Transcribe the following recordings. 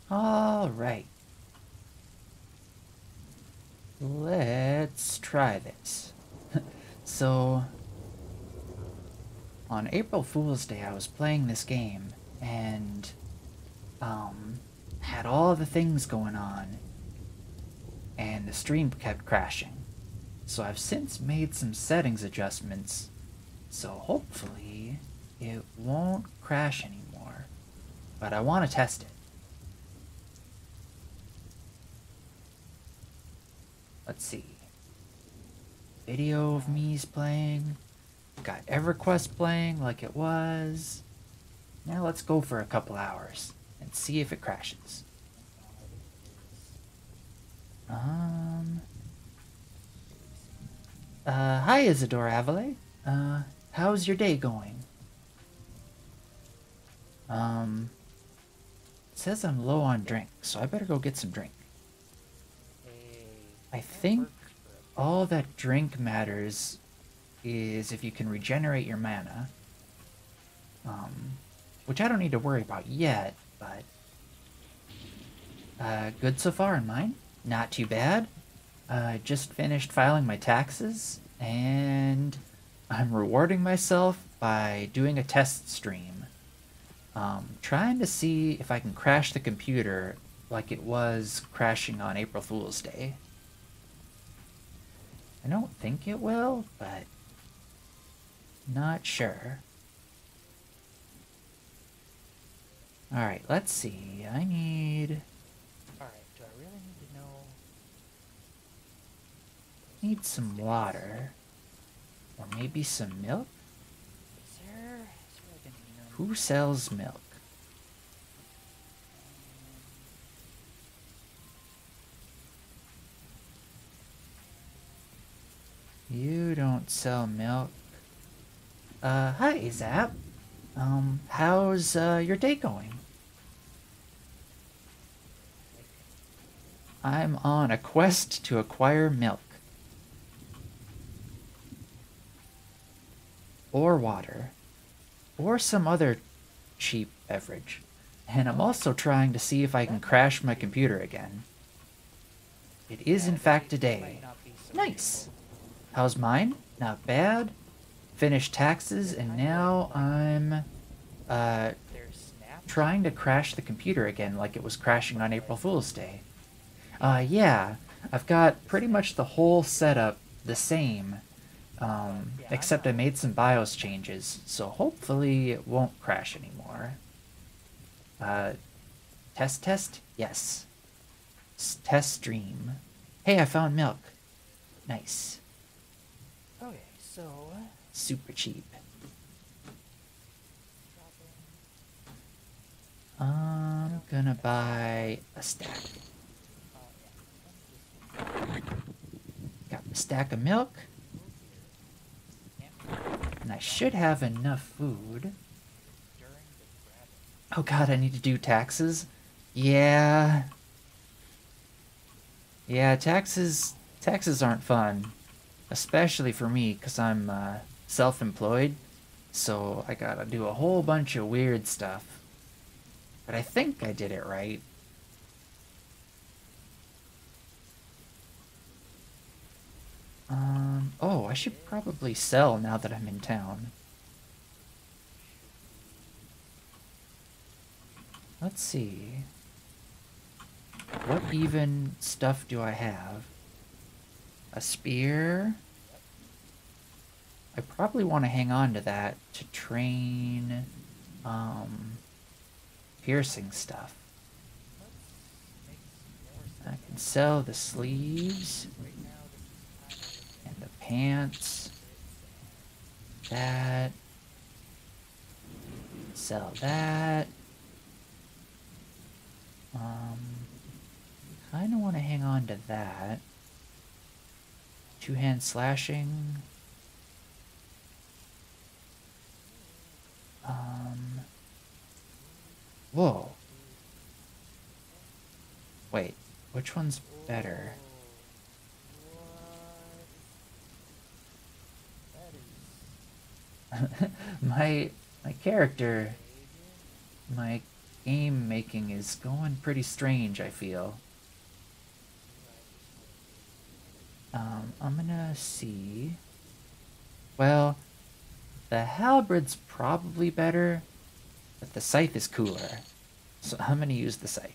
All right. Let's try this. So, on April Fool's Day, I was playing this game and had all the things going on, and the stream kept crashing. So I've since made some settings adjustments, so hopefully it won't crash anymore. But I want to test it. Let's see. Video of me's playing. Got EverQuest playing like it was. Now let's go for a couple hours and see if it crashes. Hi Isadora Avale. How's your day going? It says I'm low on drink, so I better go get some drink. I think all that drink matters is if you can regenerate your mana. Which I don't need to worry about yet, but good so far in mine. Not too bad. I just finished filing my taxes, and I'm rewarding myself by doing a test stream. Trying to see if I can crash the computer like it was crashing on April Fool's Day. I don't think it will, but not sure. Alright, let's see. I need... Alright, do I really need to know... Need some water. Or maybe some milk? Who sells milk? You don't sell milk. Hi, Zap. How's, your day going? I'm on a quest to acquire milk. Or water. Or some other cheap beverage. And I'm also trying to see if I can crash my computer again. It is in fact a day. Nice! How's mine? Not bad. Finished taxes, and now I'm trying to crash the computer again like it was crashing on April Fool's Day. Yeah, I've got pretty much the whole setup the same, except I made some BIOS changes, so hopefully it won't crash anymore. Test? Yes. Test stream. Hey, I found milk. Nice. Okay, so... Super cheap. I'm gonna buy a stack. Got a stack of milk. And I should have enough food. Oh god, I need to do taxes? Yeah. Yeah, taxes aren't fun. Especially for me, because I'm self-employed. So I gotta do a whole bunch of weird stuff. But I think I did it right. Oh, I should probably sell now that I'm in town. Let's see. What even stuff do I have? A spear? I probably want to hang on to that to train, piercing stuff. I can sell the sleeves and the pants. That. Sell that. Kind of want to hang on to that. Two-hand slashing. Whoa. Wait, which one's better? my character, my game making is going pretty strange, I feel. I'm gonna see. Well, the halberd's probably better, but the scythe is cooler. So I'm gonna use the scythe.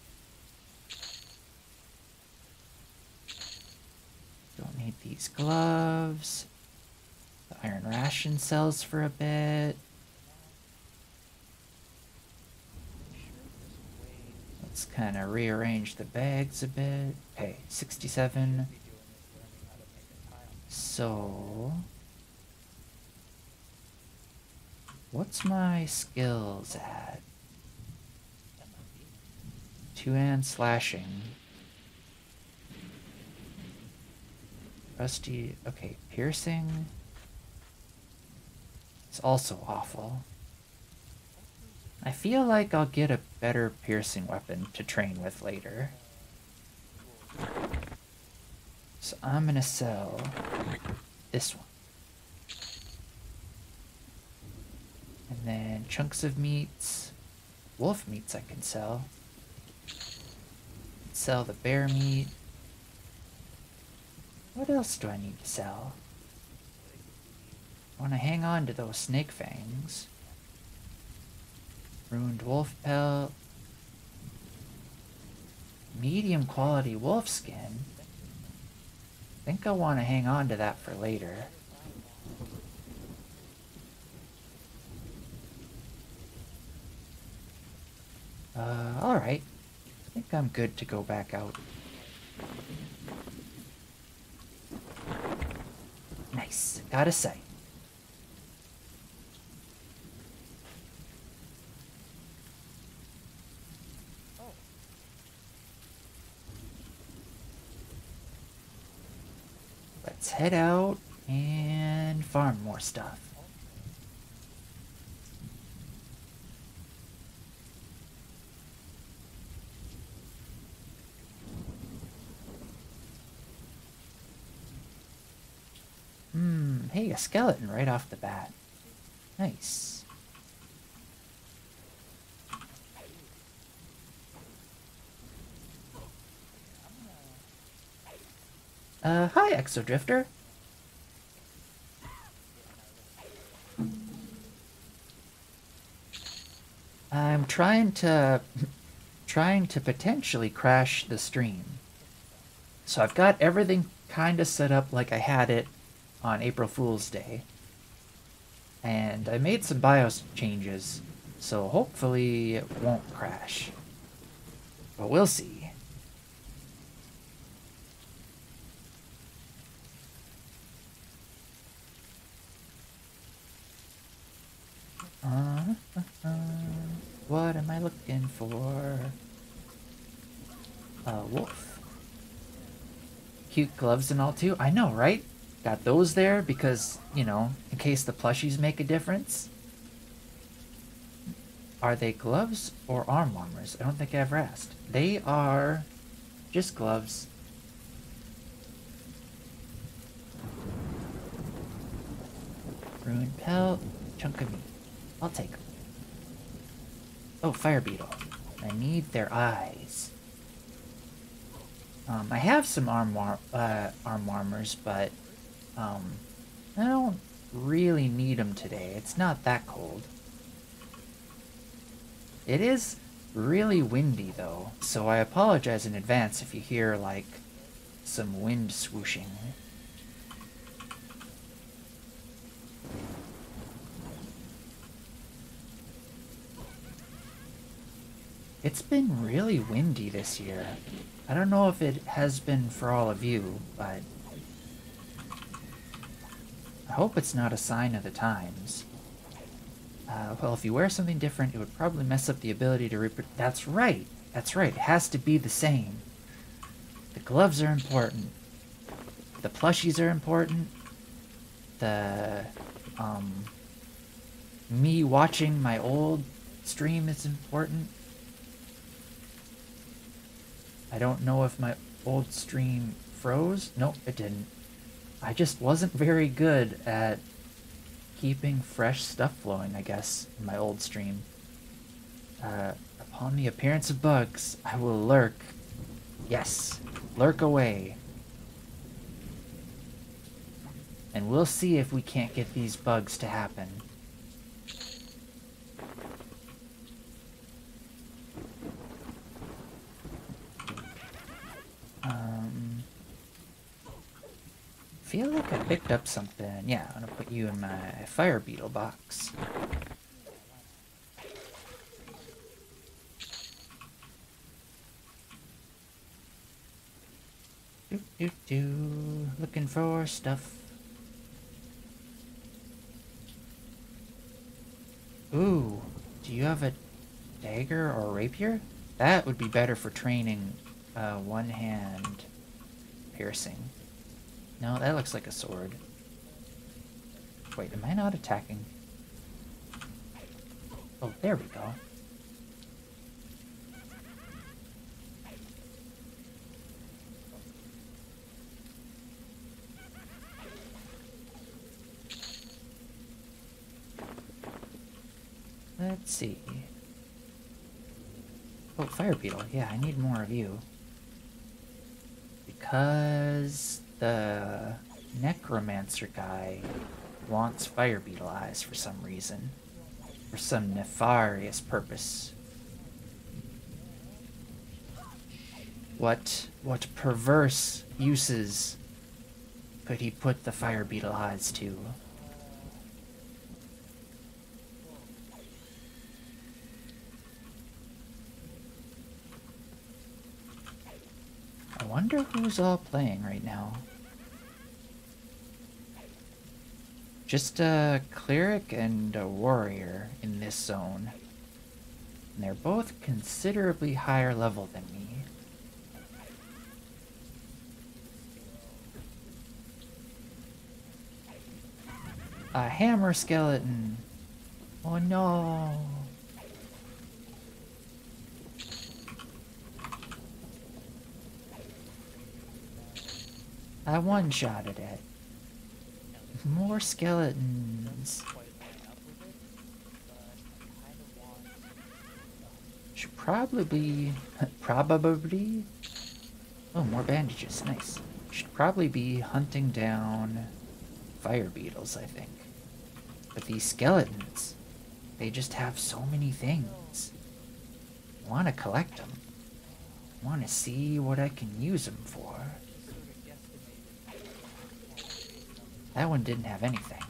Don't need these gloves. The iron ration sells for a bit. Let's kind of rearrange the bags a bit. Okay, 67. So, what's my skills at? Two-hand slashing. Rusty, okay, piercing. It's also awful. I feel like I'll get a better piercing weapon to train with later. So I'm gonna sell this one. And then chunks of meats. Wolf meats I can sell. Sell the bear meat. What else do I need to sell? I want to hang on to those snake fangs. Ruined wolf pelt. Medium quality wolf skin. I think I want to hang on to that for later. Alright. I think I'm good to go back out. Nice. Gotta say. Let's head out and farm more stuff. Hey, a skeleton right off the bat. Nice. Hi, Exodrifter. I'm trying to potentially crash the stream. So I've got everything kind of set up like I had it on April Fool's Day. And I made some BIOS changes, so hopefully it won't crash. But we'll see. What am I looking for? A wolf. Cute gloves and all too. I know, right? Got those there because, you know, in case the plushies make a difference. Are they gloves or arm warmers? I don't think I ever asked. They are just gloves. Ruined pelt, chunk of meat. I'll take them. Oh, fire beetle. I need their eyes. I have some arm warmers, but I don't really need them today. It's not that cold. It is really windy though, so I apologize in advance if you hear like some wind swooshing. It's been really windy this year. I don't know if it has been for all of you, but I hope it's not a sign of the times. Well, if you wear something different, it would probably mess up the ability to reproduce. That's right. That's right. It has to be the same. The gloves are important. The plushies are important. The, me watching my old stream is important. I don't know if my old stream froze. Nope, it didn't. I just wasn't very good at keeping fresh stuff flowing, I guess, in my old stream. A Upon the appearance of bugs, I will lurk. Yes, lurk away. And we'll see if we can't get these bugs to happen. Feel like I picked up something. Yeah, I'm gonna put you in my fire beetle box. Looking for stuff. Ooh, do you have a dagger or a rapier? That would be better for training one-hand piercing. No, that looks like a sword. Wait, am I not attacking? Oh, there we go. Let's see. Oh, fire beetle. Yeah, I need more of you. Because the necromancer guy wants fire beetle eyes for some reason. For some nefarious purpose. What perverse uses could he put the fire beetle eyes to? I wonder who's all playing right now. Just a cleric and a warrior in this zone. And they're both considerably higher level than me. A hammer skeleton! Oh no! I one-shotted it. More skeletons. Should probably... probably... Oh, more bandages. Nice. Should probably be hunting down fire beetles, I think. But these skeletons, they just have so many things. I want to collect them. I want to see what I can use them for. That one didn't have anything.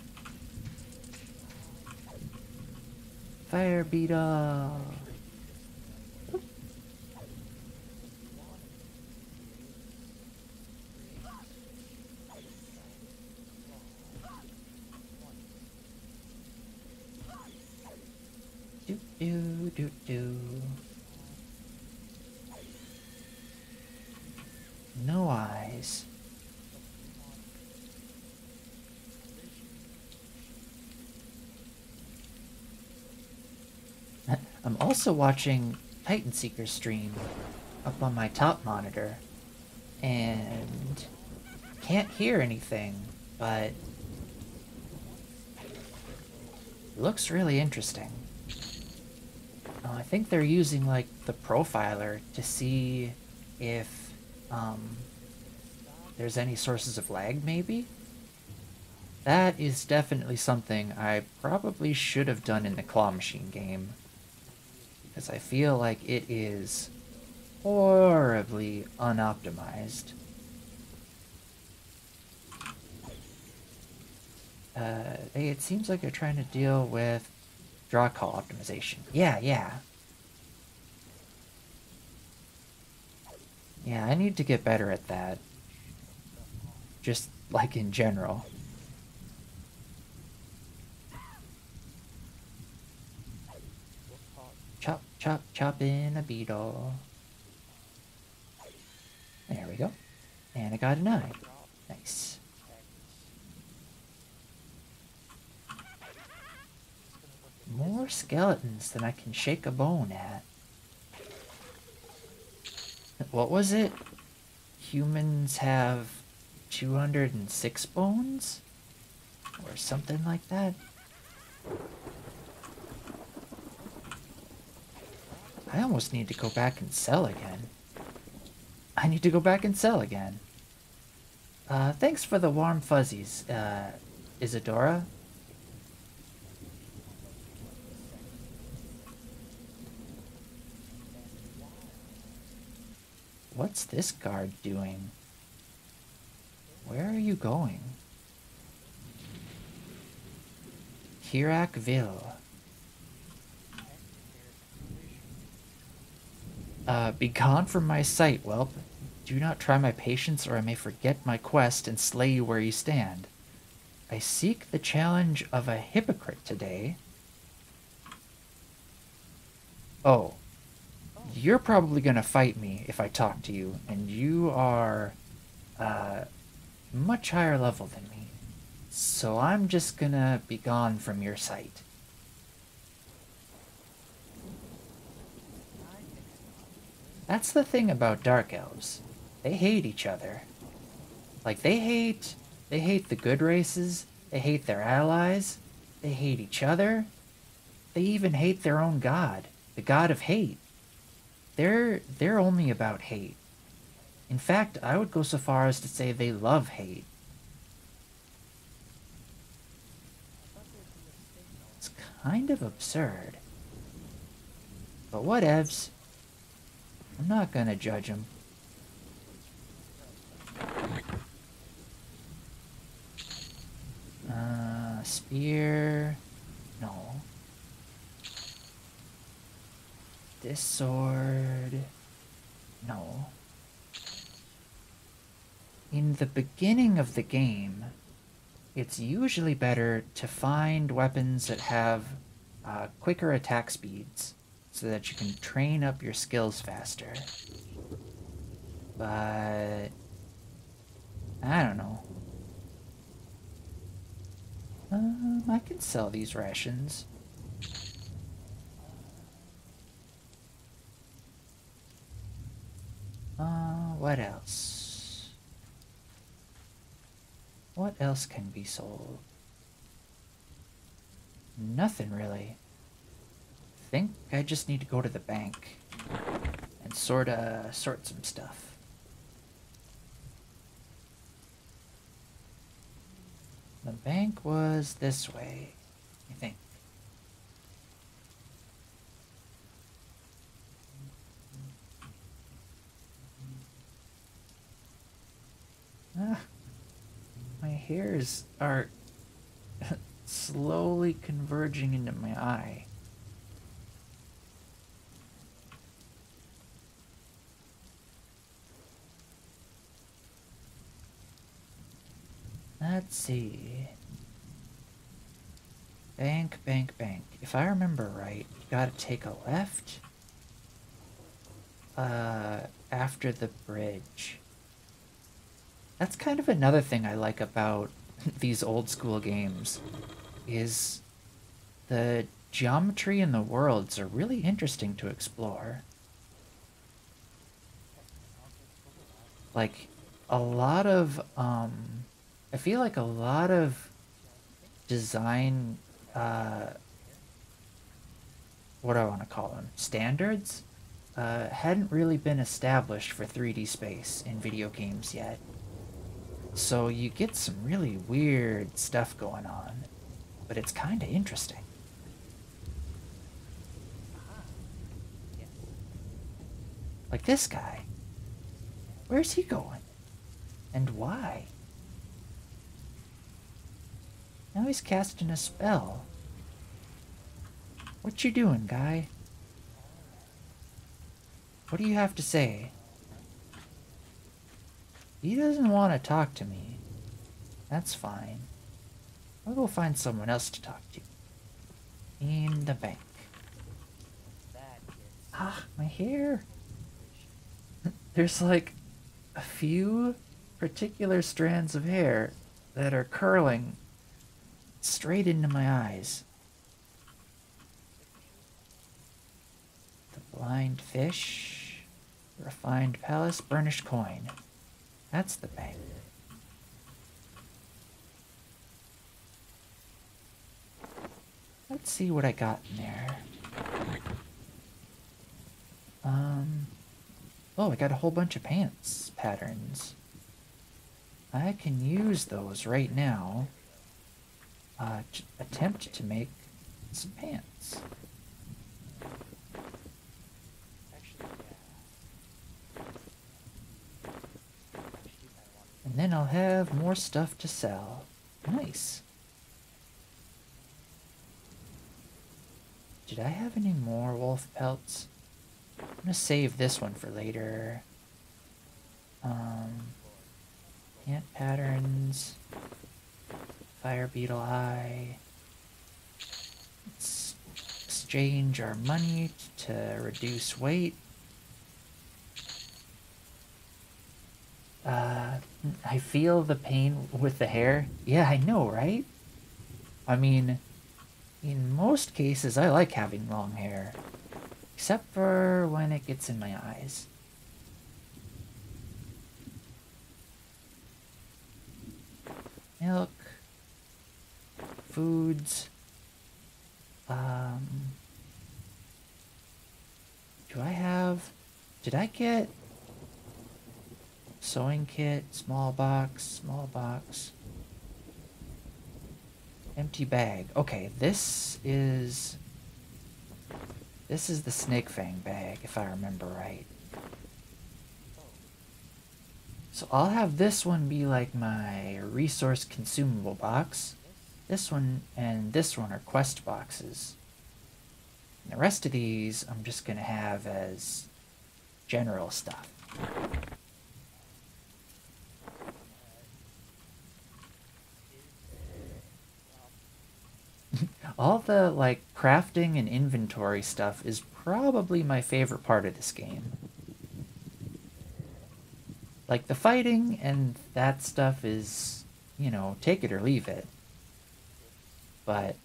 Fire beetle. Do do do do. No eyes. I'm also watching Titan Seeker stream up on my top monitor and can't hear anything, but it looks really interesting. I think they're using like the profiler to see if there's any sources of lag maybe. That is definitely something I probably should have done in the claw machine game. Because I feel like it is horribly unoptimized. It seems like they're trying to deal with draw call optimization. Yeah. Yeah, I need to get better at that. Just like in general. Chop, chop, chop in a beetle. There we go. And I got an eye. Nice. More skeletons than I can shake a bone at. What was it? Humans have 206 bones? Or something like that? I almost need to go back and sell again. I need to go back and sell again. Thanks for the warm fuzzies, Isadora. What's this guard doing? Where are you going? Kirakville. Be gone from my sight, whelp. Do not try my patience, or I may forget my quest and slay you where you stand. I seek the challenge of a hypocrite today. Oh. You're probably gonna fight me if I talk to you, and you are, much higher level than me. So I'm just gonna be gone from your sight. That's the thing about dark elves. They hate each other. Like, they hate the good races, they hate their allies, they hate each other, they even hate their own god, the god of hate. They're only about hate. In fact, I would go so far as to say they love hate. It's kind of absurd. But whatevs. I'm not gonna judge him. Spear. No. This sword. No. In the beginning of the game, it's usually better to find weapons that have quicker attack speeds so that you can train up your skills faster. But I don't know. I can sell these rations. What else? What else can be sold? Nothing really. I think I just need to go to the bank and sort some stuff. The bank was this way, I think. My hairs are slowly converging into my eye. Let's see. Bank. If I remember right, you gotta take a left after the bridge. That's kind of another thing I like about these old school games, is the geometry in the worlds are really interesting to explore. Like, a lot of, I feel like a lot of design, what do I want to call them? Standards? Hadn't really been established for 3D space in video games yet. So you get some really weird stuff going on, but it's kind of interesting. Like this guy. Where's he going? And why? Now he's casting a spell. What you doing, guy? What do you have to say? He doesn't want to talk to me. That's fine. I'll go find someone else to talk to. In the bank. Ah, my hair. There's like a few particular strands of hair that are curling straight into my eyes. The blind fish, refined palace, burnished coin. That's the bank. Let's see what I got in there. Oh, I got a whole bunch of pants patterns. I can use those right now. Attempt to make some pants. And then I'll have more stuff to sell. Nice. Did I have any more wolf pelts? I'm gonna save this one for later. Ant patterns. Fire beetle eye. Let's exchange our money to reduce weight. I feel the pain with the hair. Yeah, I know, right? I mean, in most cases, I like having long hair. Except for when it gets in my eyes. Milk. Foods. Do I have... Did I get... Sewing kit, small box, empty bag. Okay, this is the snake fang bag, if I remember right. So I'll have this one be like my resource consumable box. This one and this one are quest boxes. And the rest of these I'm just gonna have as general stuff. All the, like, crafting and inventory stuff is probably my favorite part of this game. Like, the fighting and that stuff is, you know, take it or leave it. But,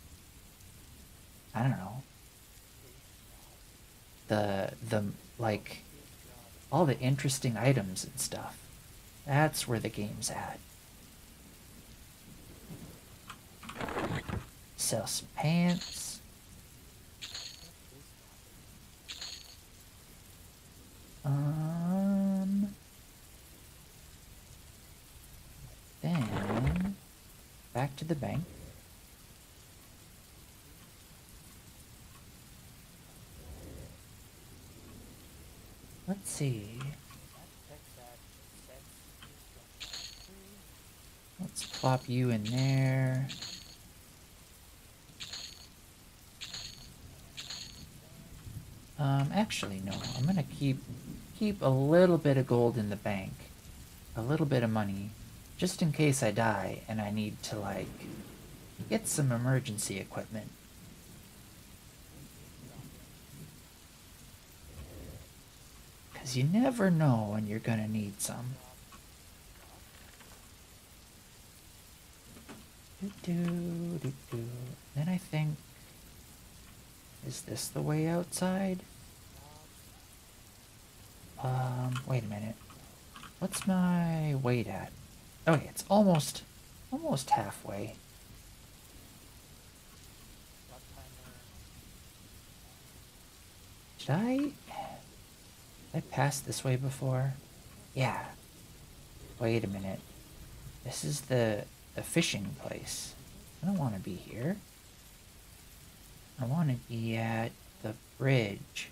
I don't know. Like, all the interesting items and stuff. That's where the game's at. Sell some pants. Then back to the bank. Let's see. Let's plop you in there. Actually, no. I'm gonna keep a little bit of gold in the bank. A little bit of money. Just in case I die and I need to, like, get some emergency equipment. Because you never know when you're gonna need some. Then I think... Is this the way outside? Wait a minute. What's my weight at? Okay, it's almost halfway. Did I pass this way before? Yeah. Wait a minute. This is the fishing place. I don't want to be here. I want to be at the bridge.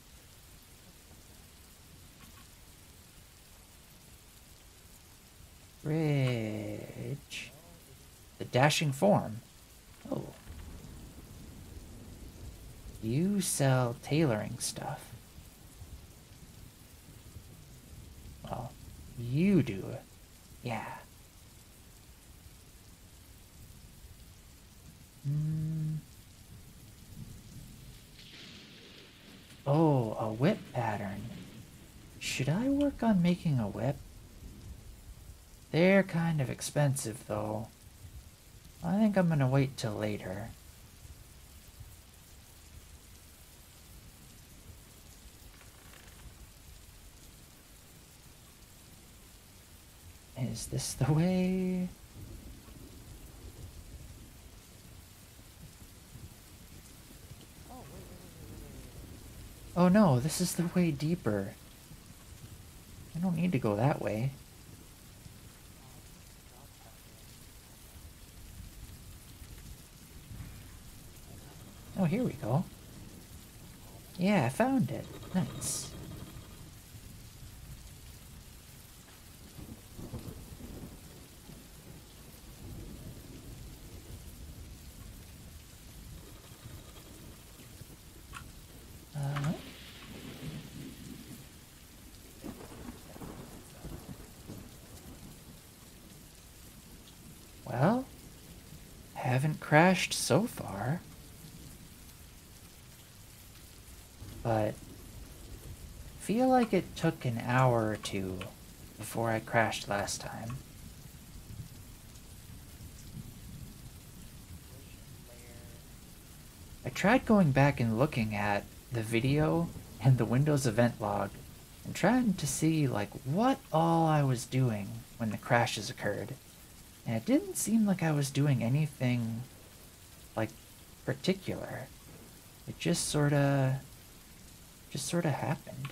Bridge. The dashing form. Oh. You sell tailoring stuff. Well, you do it. Yeah. Oh, a whip pattern. Should I work on making a whip? They're kind of expensive, though. I think I'm gonna wait till later. Is this the way? Oh no, this is the way deeper. don't need to go that way. Oh, here we go. Yeah, I found it. Nice. Well, haven't crashed so far. But feel like it took an hour or two before I crashed last time. I tried going back and looking at the video and the Windows event log and trying to see like what all I was doing when the crashes occurred. And it didn't seem like I was doing anything like particular. It just sorta happened.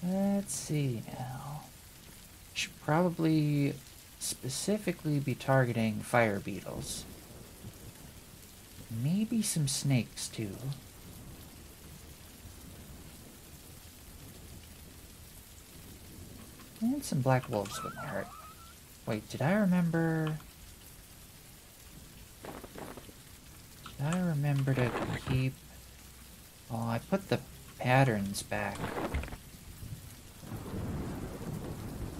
Let's see now. Should probably specifically be targeting fire beetles. Maybe some snakes too. And some black wolves wouldn't hurt. Wait, did I remember... Did I remember to keep... Oh, I put the patterns back.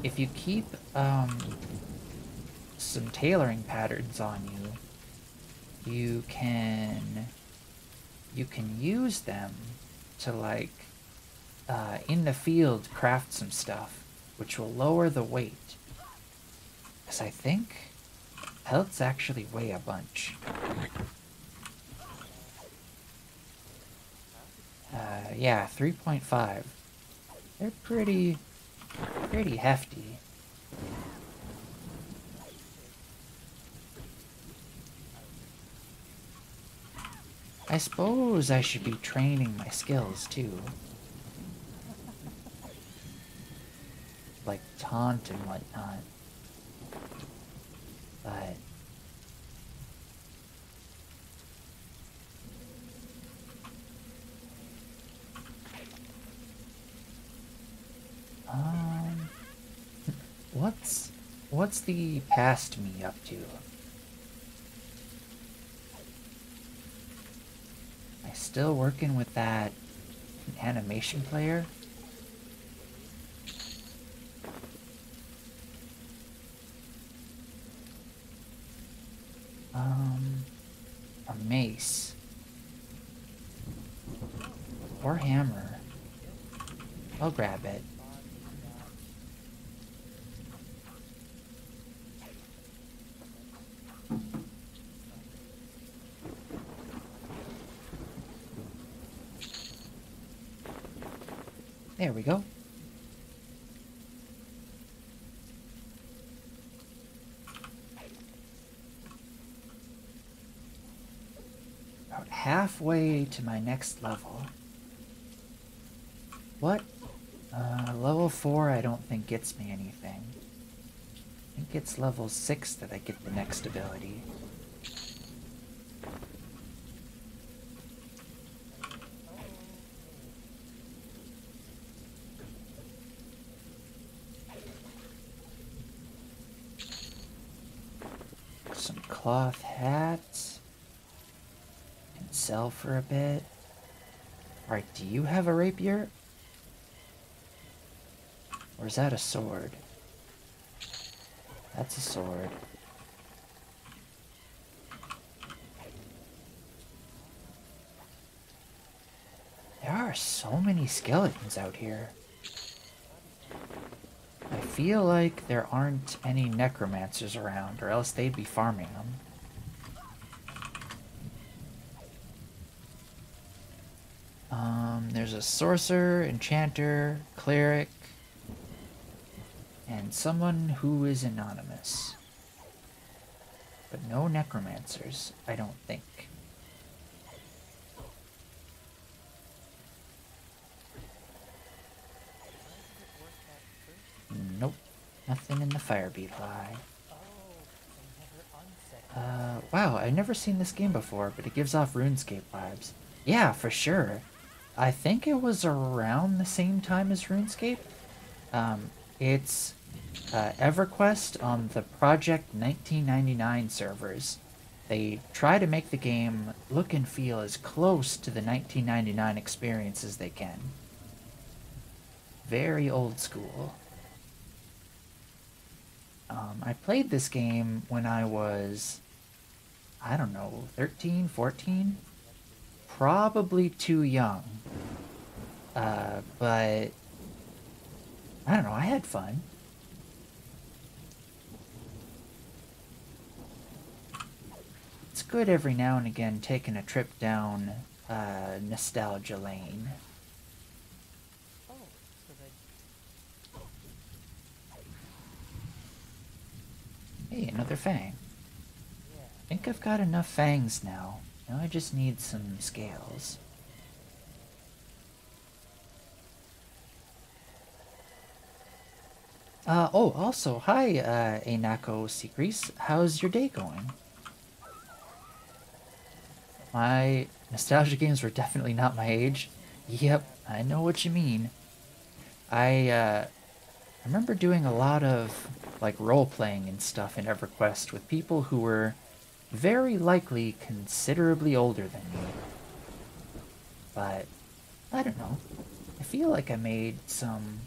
If you keep, some tailoring patterns on you, you can use them to, like, in the field craft some stuff, which will lower the weight. Because I think pelts actually weigh a bunch. Yeah, 3.5. They're pretty hefty. I suppose I should be training my skills too. Like taunt and whatnot. But... What's the past me up to? Am I still working with that animation player? A mace. Or hammer. I'll grab it. There we go. About halfway to my next level. What? Level 4 I don't think gets me anything. I think it's level 6 that I get the next ability. Some cloth hats. Can sell for a bit. Alright, do you have a rapier? Or is that a sword? That's a sword. There are so many skeletons out here. feel like there aren't any necromancers around, or else they'd be farming them. There's a sorcerer, enchanter, cleric, and someone who is anonymous. But no necromancers, I don't think. Nope, nothing in the fire beetle eye. Wow, I've never seen this game before, but it gives off RuneScape vibes. Yeah, for sure. I think it was around the same time as RuneScape. It's EverQuest on the Project 1999 servers. They try to make the game look and feel as close to the 1999 experience as they can. Very old school. I played this game when I was, I don't know, 13, 14? Probably too young. But, I don't know, I had fun. It's good every now and again taking a trip down nostalgia lane. Hey, another fang. I think I've got enough fangs now. Now I just need some scales. Oh, also, hi, Anako Secris. How's your day going? My nostalgia games were definitely not my age. Yep, I know what you mean. I remember doing a lot of, like, role-playing and stuff in EverQuest with people who were very likely considerably older than me. But, I don't know. I feel like I made some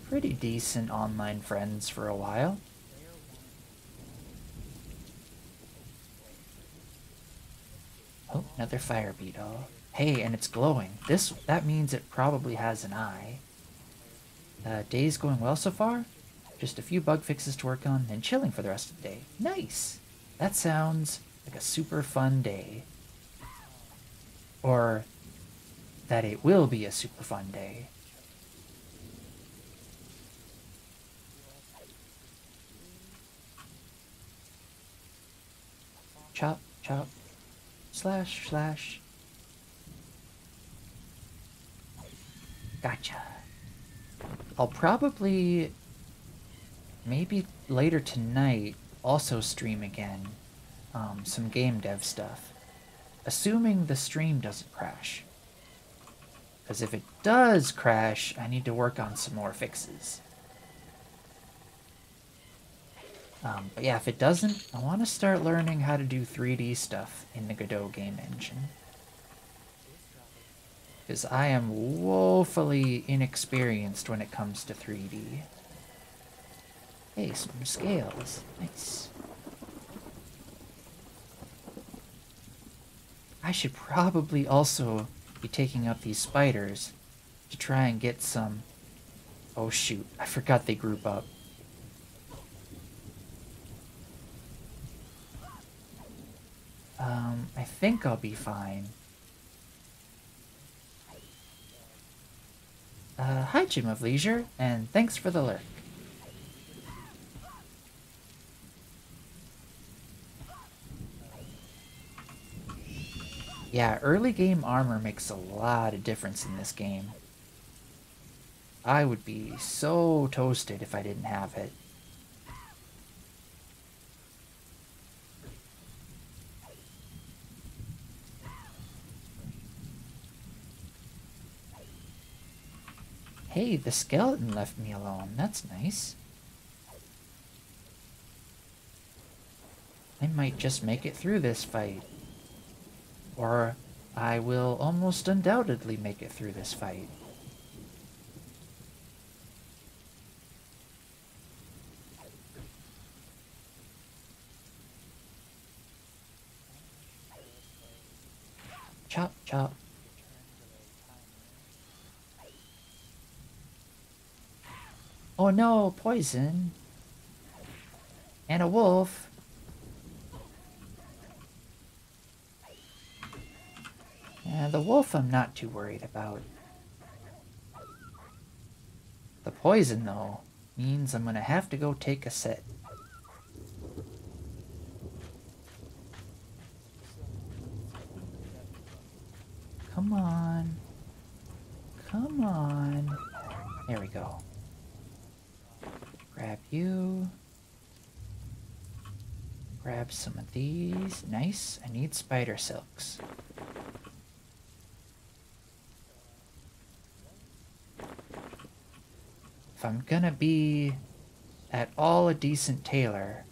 pretty decent online friends for a while. Oh, another fire beetle. Hey, and it's glowing. That means it probably has an eye. Day's going well so far? Just a few bug fixes to work on, then chilling for the rest of the day. Nice! That sounds like a super fun day. Or that it will be a super fun day. Chop, chop. Slash, slash. Gotcha. I'll probably, maybe later tonight, also stream again some game dev stuff. Assuming the stream doesn't crash. Because if it does crash, I need to work on some more fixes. But yeah, if it doesn't, I want to start learning how to do 3D stuff in the Godot game engine. Because I am woefully inexperienced when it comes to 3D. Hey, some scales. Nice. I should probably also be taking up these spiders to try and get some... Oh shoot, I forgot they group up. I think I'll be fine. Hi, Jim of Leisure, and thanks for the lurk. Yeah, early game armor makes a lot of difference in this game. I would be so toasted if I didn't have it. Hey, the skeleton left me alone. That's nice. I might just make it through this fight. Or I will almost undoubtedly make it through this fight. Chop, chop. Oh, no, poison. And a wolf. The wolf I'm not too worried about. The poison, though, means I'm gonna have to go take a sit. Come on. Come on. There we go. Grab you. Grab some of these. Nice. I need spider silks. If I'm gonna be at all a decent tailor,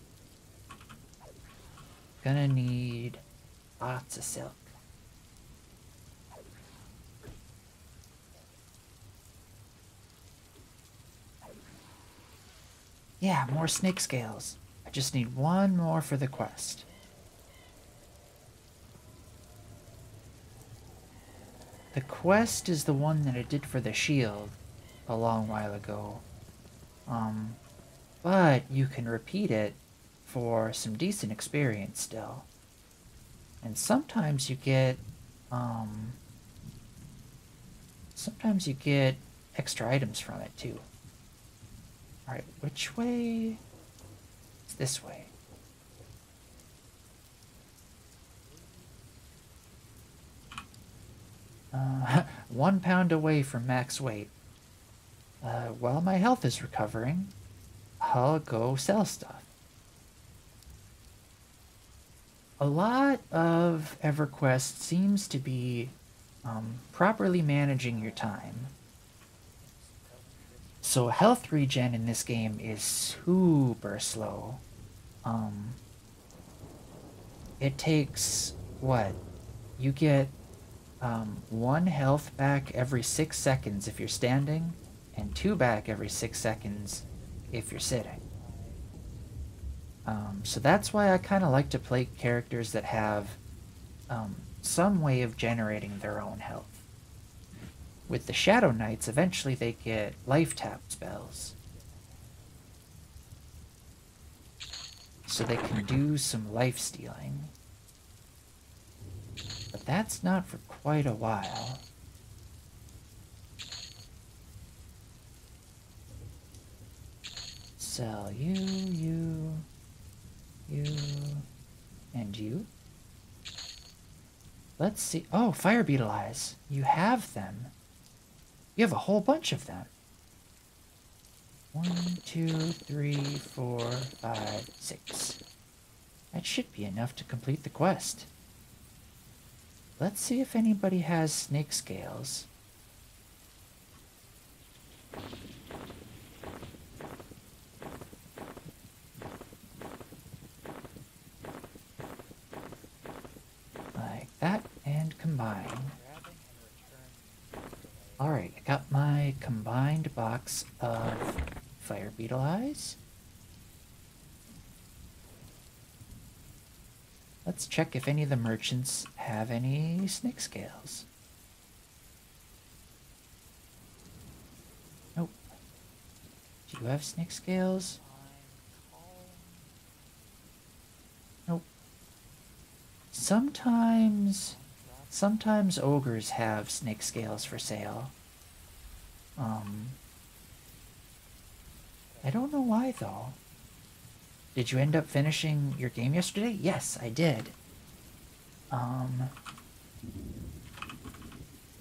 gonna need lots of silk. Yeah, more snake scales. I just need one more for the quest. The quest is the one that I did for the shield a long while ago. But you can repeat it for some decent experience still. And sometimes you get extra items from it too. Alright, which way? It's this way. Uh, 1 pound away from max weight. While my health is recovering, I'll go sell stuff. A lot of EverQuest seems to be properly managing your time. So health regen in this game is super slow. It takes, what? You get 1 health back every 6 seconds if you're standing, and 2 back every 6 seconds if you're sitting. So that's why I kind of like to play characters that have some way of generating their own health. With the Shadow Knights, eventually they get life tap spells. So they can do some life stealing. But that's not for quite a while. Sell you, and you. Let's see. Oh, fire beetle eyes. You have them. You have a whole bunch of them. 1, 2, 3, 4, 5, 6. That should be enough to complete the quest. Let's see if anybody has snake scales. Like that, and combine. Alright, I got my combined box of fire beetle eyes. Let's check if any of the merchants have any snake scales. Nope. Do you have snake scales? Nope. Sometimes ogres have snake scales for sale. I don't know why though. Did you end up finishing your game yesterday? Yes, I did.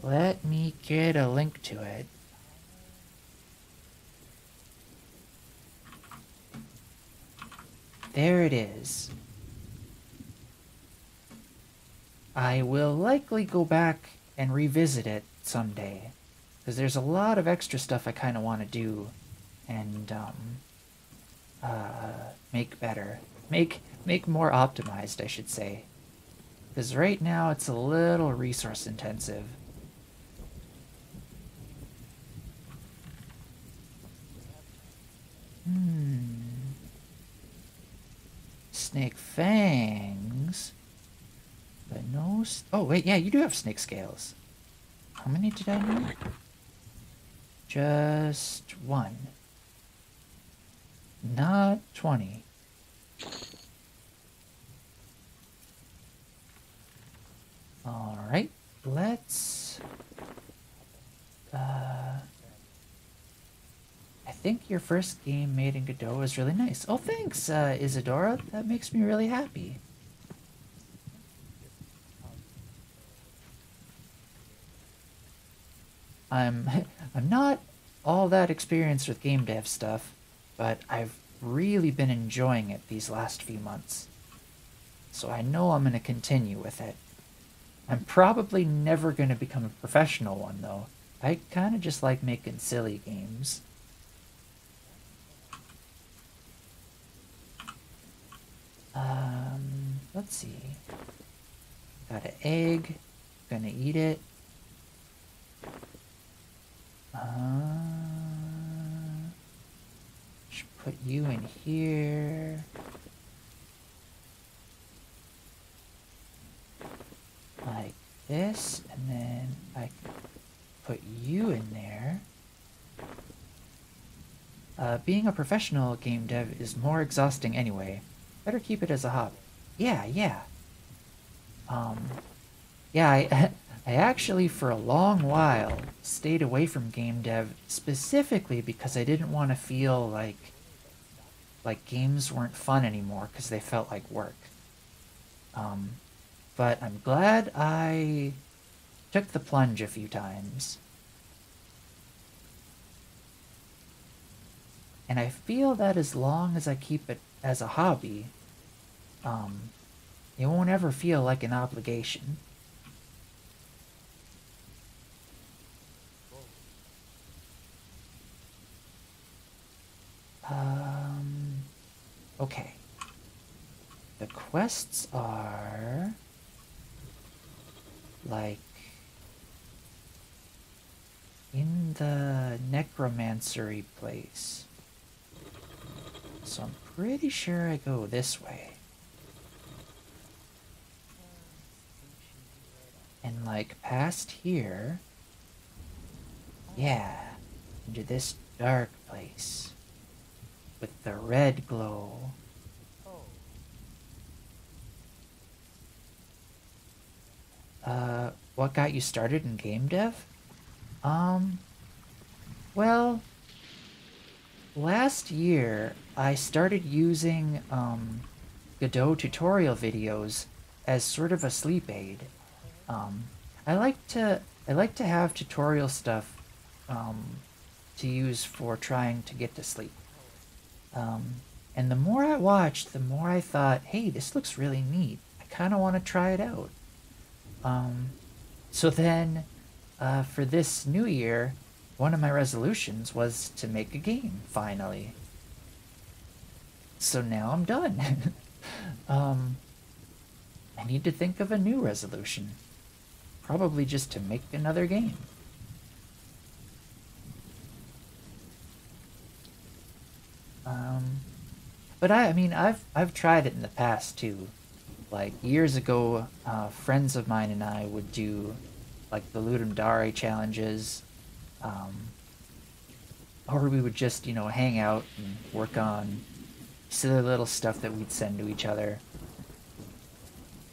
Let me get a link to it. There it is. I will likely go back and revisit it someday, because there's a lot of extra stuff I kind of want to do and make better. Make more optimized, I should say. Because right now it's a little resource intensive. Snake fangs. But no... Oh, wait, yeah, you do have snake scales. How many did I need? Just 1. Not 20. Alright, let's... I think your first game made in Godot was really nice. Oh, thanks, Isadora. That makes me really happy. I'm I'm not all that experienced with game dev stuff, but I've really been enjoying it these last few months. So I know I'm going to continue with it. I'm probably never going to become a professional one, though. I kind of just like making silly games. Let's see. Got an egg. Gonna eat it. Should put you in here. Like this, and then I put you in there. Being a professional game dev is more exhausting anyway. Better keep it as a hobby. Yeah. Yeah, I actually, for a long while, stayed away from game dev specifically because I didn't want to feel like games weren't fun anymore because they felt like work. But I'm glad I took the plunge a few times. And I feel that as long as I keep it as a hobby, it won't ever feel like an obligation. Okay. The quests are like in the necromancery place. So I'm pretty sure I go this way. And like past here, yeah, into this dark place with the red glow. What got you started in game dev? Well, last year I started using Godot tutorial videos as sort of a sleep aid. I like to have tutorial stuff to use for trying to get to sleep. And the more I watched, the more I thought, hey, this looks really neat. I kind of want to try it out. So then, for this new year, one of my resolutions was to make a game, finally. So now I'm done. I need to think of a new resolution. Probably just to make another game. But I mean, I've tried it in the past too. Like years ago, friends of mine and I would do like the Ludum Dare challenges, or we would just, you know, hang out and work on silly little stuff that we'd send to each other.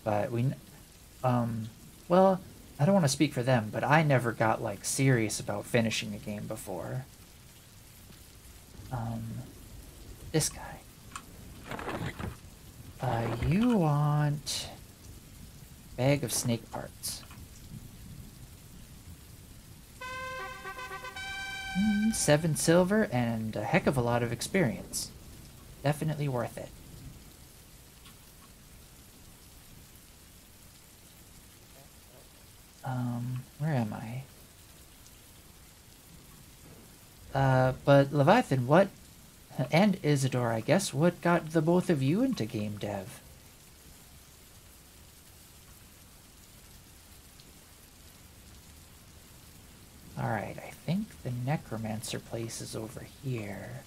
But well, I don't want to speak for them, but I never got like serious about finishing a game before. This guy. You want bag of snake parts. 7 silver and a heck of a lot of experience. Definitely worth it. Where am I? But Leviathan, what, and Isidore, I guess, what got the both of you into game dev? Alright, I think the necromancer place is over here.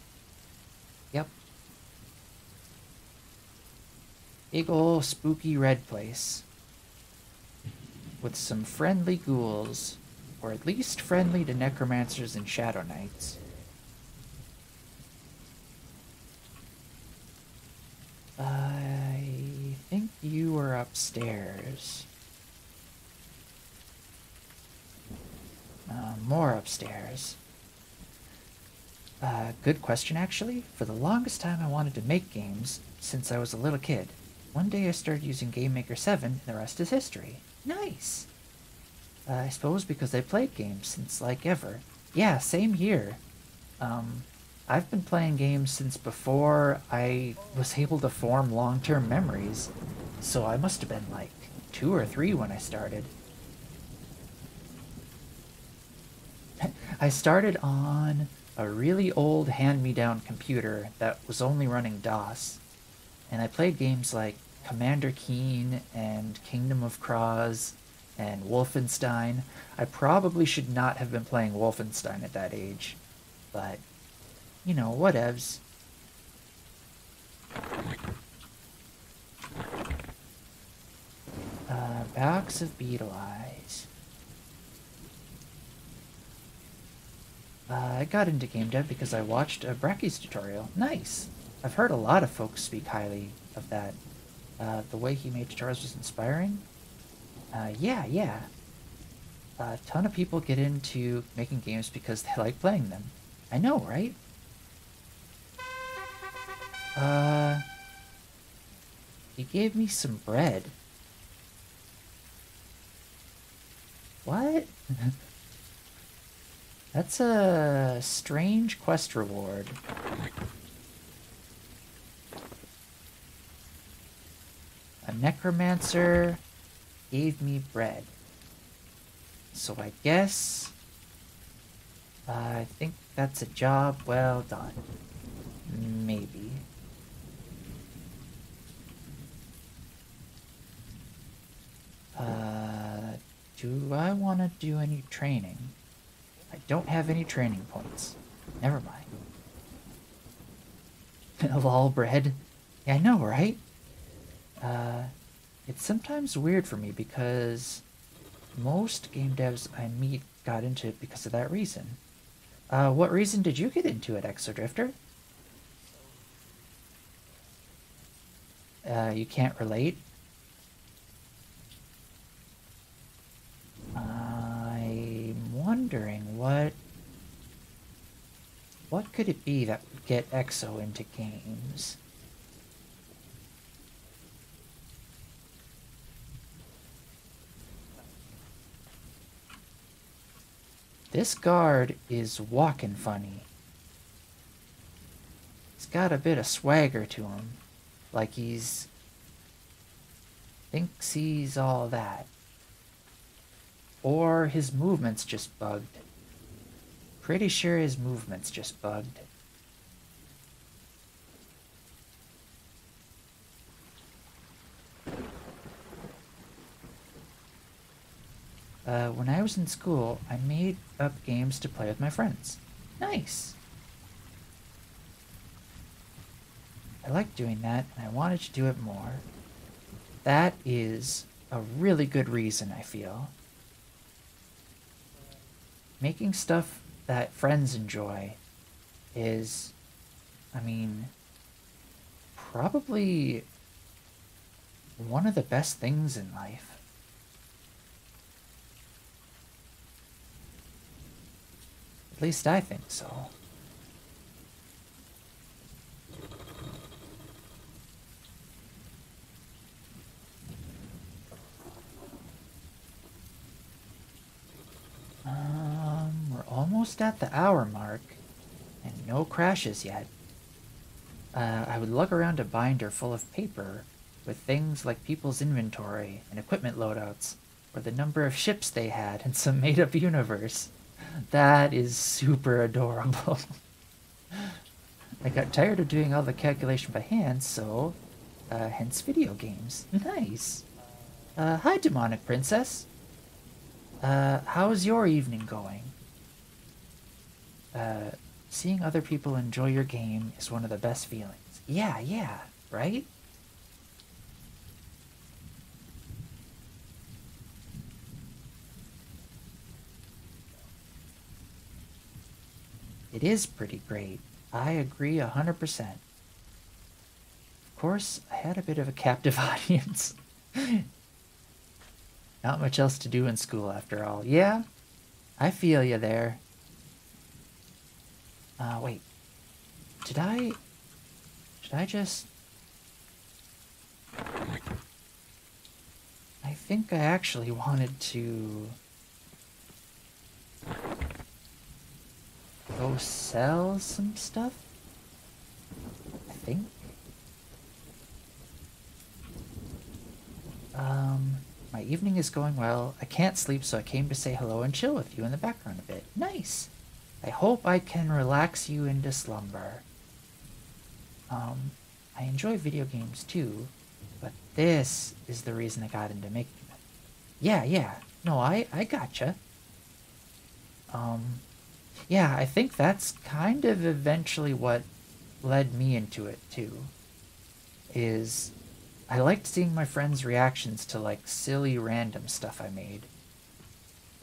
Yep. Big ol' spooky red place. With some friendly ghouls, or at least friendly to necromancers and shadow knights. I think you were upstairs. More upstairs. Good question, actually. For the longest time, I wanted to make games since I was a little kid. One day I started using Game Maker 7, and the rest is history. Nice! I suppose because I played games since, like, ever. Yeah, same here. I've been playing games since before I was able to form long-term memories, so I must have been, like, 2 or 3 when I started. I started on a really old hand-me-down computer that was only running DOS, and I played games like Commander Keen and Kingdom of Kroz and Wolfenstein. I probably should not have been playing Wolfenstein at that age, but, you know, whatevs. Box of beetle eyes. I got into game dev because I watched a Bracky's tutorial. Nice! I've heard a lot of folks speak highly of that. The way he made tutorials was inspiring. Yeah. A ton of people get into making games because they like playing them. I know, right? He gave me some bread. What? That's a strange quest reward. A necromancer gave me bread. So I guess... I think that's a job well done. Maybe. Do I want to do any training? I don't have any training points. Never mind. Lol bread. Yeah, I know, right? It's sometimes weird for me because most game devs I meet got into it because of that reason. What reason did you get into it, Exodrifter? You can't relate? I'm wondering what could it be that would get Exo into games? This guard is walking funny. He's got a bit of swagger to him. Like thinks he's all that. Or his movement's just bugged. Pretty sure his movement's just bugged. When I was in school, I made up games to play with my friends. Nice! I liked doing that, and I wanted to do it more. That is a really good reason, I feel. Making stuff that friends enjoy is, I mean, probably one of the best things in life. At least I think so. We're almost at the hour mark, and no crashes yet. I would lug around a binder full of paper with things like people's inventory and equipment loadouts, or the number of ships they had in some made-up universe. That is super adorable. I got tired of doing all the calculation by hand, so hence video games. Nice. Hi, demonic princess. How's your evening going? Seeing other people enjoy your game is one of the best feelings. Yeah, right? It is pretty great. I agree 100%. Of course, I had a bit of a captive audience. Not much else to do in school after all. Yeah, I feel you there. Wait. Did I just... I think I actually wanted to go sell some stuff? I think. My evening is going well. I can't sleep, so I came to say hello and chill with you in the background a bit. Nice! I hope I can relax you into slumber. I enjoy video games too, but this is the reason I got into making them. Yeah. No, I gotcha. Yeah, I think that's kind of eventually what led me into it too. Is I liked seeing my friends' reactions to like silly random stuff I made.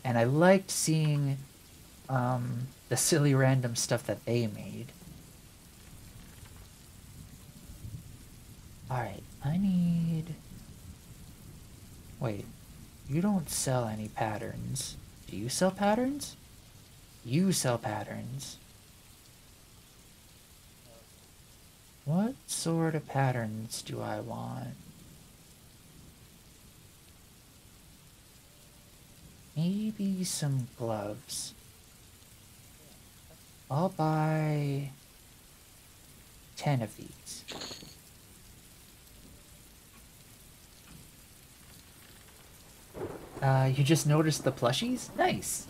And I liked seeing the silly random stuff that they made. Alright, I need... Wait, you don't sell any patterns. Do you sell patterns? You sell patterns. What sort of patterns do I want? Maybe some gloves. I'll buy 10 of these. You just noticed the plushies? Nice!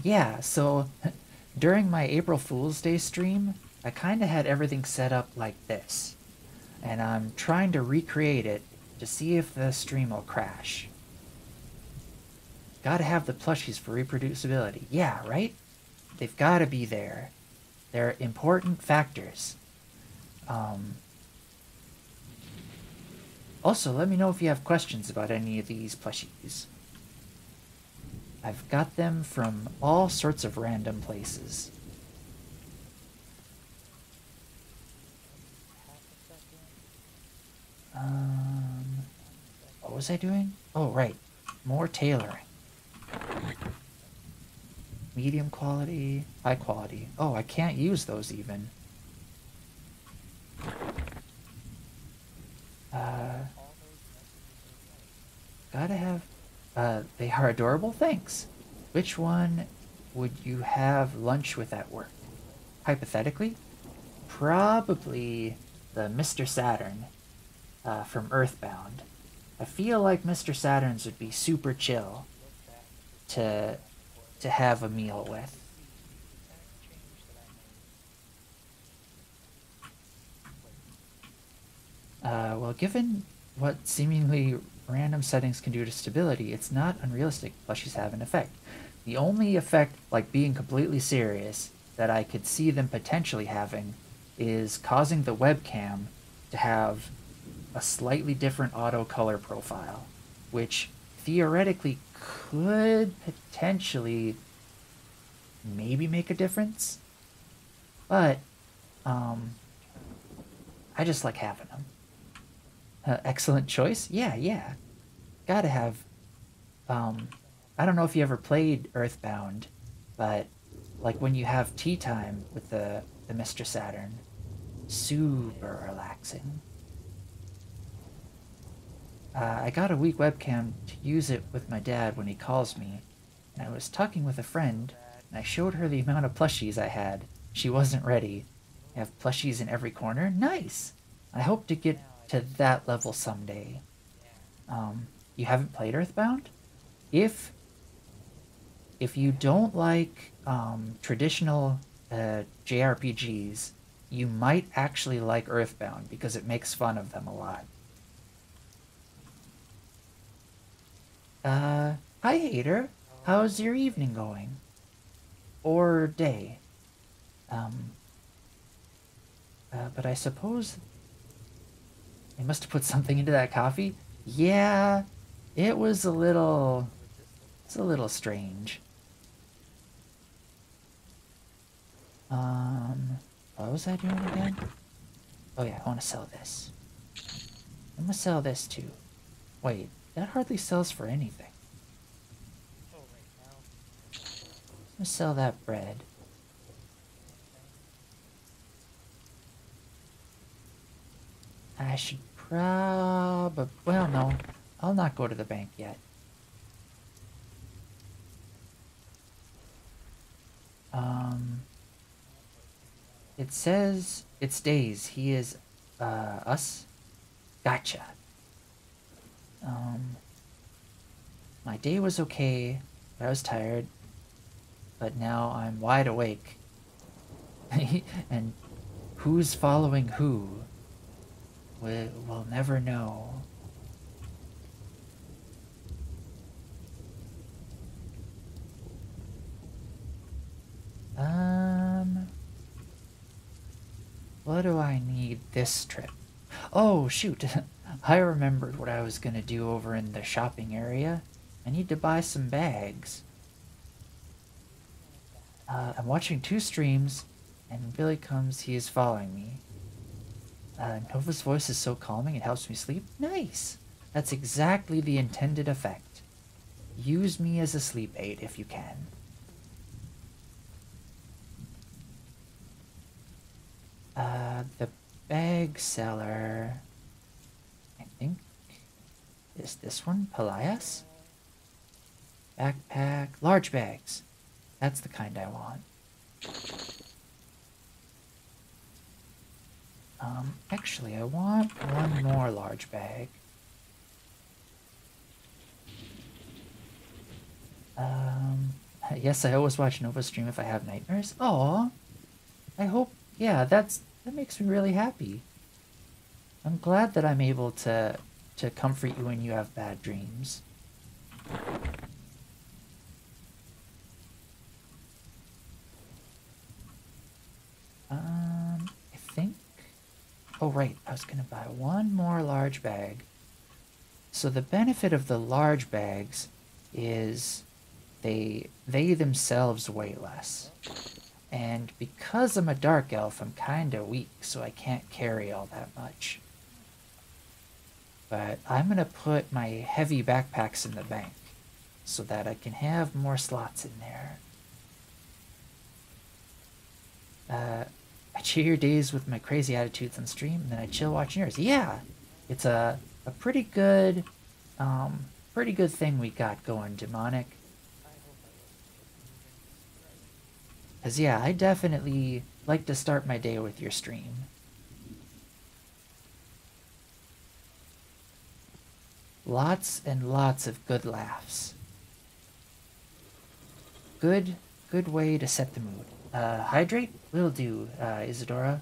Yeah, so during my April Fool's Day stream, I kinda had everything set up like this. And I'm trying to recreate it to see if the stream will crash. Gotta have the plushies for reproducibility. Yeah, right? They've gotta be there. They're important factors. Also, let me know if you have questions about any of these plushies. I've got them from all sorts of random places. What was I doing? Oh, right. More tailoring. Medium quality, high quality. Oh, I can't use those even. Gotta have... they are adorable, thanks. Which one would you have lunch with at work? Hypothetically? Probably the Mr. Saturn from Earthbound. I feel like Mr. Saturn's would be super chill to have a meal with. Well, given what seemingly random settings can do to stability, it's not unrealistic plushies have an effect. The only effect, like being completely serious, that I could see them potentially having is causing the webcam to have a slightly different auto color profile, which theoretically could potentially maybe make a difference, but I just like having them. Excellent choice. Yeah. Gotta have... I don't know if you ever played Earthbound, but like when you have tea time with the Mr. Saturn, super relaxing. I got a weak webcam to use it with my dad when he calls me, and I was talking with a friend, and I showed her the amount of plushies I had. She wasn't ready. I have plushies in every corner? Nice! I hope to get to that level someday. You haven't played Earthbound? If you don't like traditional JRPGs, you might actually like Earthbound because it makes fun of them a lot. Hi Hater, how's your evening going? Or day? But I suppose they must have put something into that coffee? Yeah, it was a little... It's a little strange. What was I doing again? Oh yeah, I want to sell this. I'm gonna sell this too. Wait, that hardly sells for anything. Oh, right now. I'm gonna sell that bread. I should probably... Well, no. I'll not go to the bank yet. It says it's days. He is, us? Gotcha. My day was okay, but I was tired. But now I'm wide awake. And who's following who? We'll never know. What do I need this trip? Oh, shoot. I remembered what I was gonna do over in the shopping area. I need to buy some bags. I'm watching 2 streams, and Billy comes, he is following me. Nova's voice is so calming, it helps me sleep. Nice! That's exactly the intended effect. Use me as a sleep aid if you can. The bag seller, I think, is this one, Pelias? Backpack, large bags. That's the kind I want. Actually, I want one more large bag. Yes, I always watch Nova stream if I have nightmares. Aw, I hope, yeah, that makes me really happy. I'm glad that I'm able to comfort you when you have bad dreams. I think... Oh, right, I was gonna buy one more large bag. So the benefit of the large bags is they themselves weigh less. And because I'm a dark elf, I'm kinda weak, so I can't carry all that much. But I'm gonna put my heavy backpacks in the bank so that I can have more slots in there. I cheer your days with my crazy attitudes on stream, and then I chill watching yours. Yeah, it's a pretty good thing we got going, Demonic. I hope I was right. Cause yeah, I definitely like to start my day with your stream. Lots and lots of good laughs. Good way to set the mood. Hydrate? Will do, Isadora.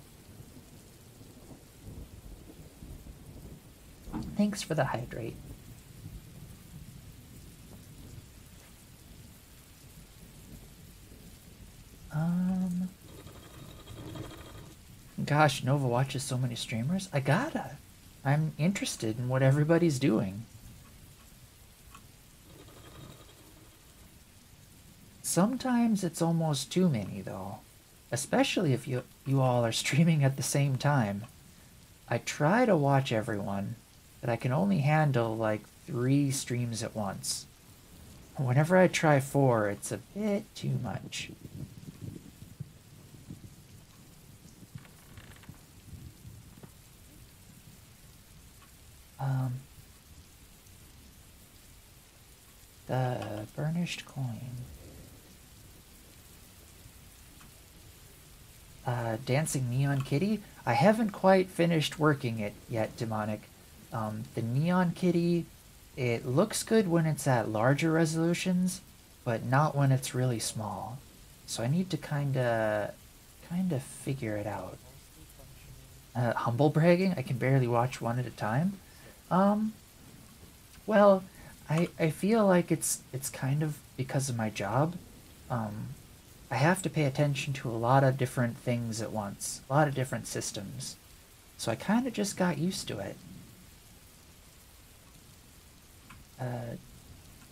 Thanks for the hydrate. Gosh, Nova watches so many streamers. I gotta. I'm interested in what everybody's doing. Sometimes it's almost too many, though. Especially if you all are streaming at the same time. I try to watch everyone, but I can only handle like 3 streams at once. Whenever I try 4, it's a bit too much. The burnished coin. Dancing Neon Kitty? I haven't quite finished working it yet, Demonic. The Neon Kitty, it looks good when it's at larger resolutions, but not when it's really small. So I need to kinda figure it out. Humble bragging? I can barely watch one at a time. Well, I feel like it's kind of because of my job. I have to pay attention to a lot of different things at once, a lot of different systems. So I kind of just got used to it.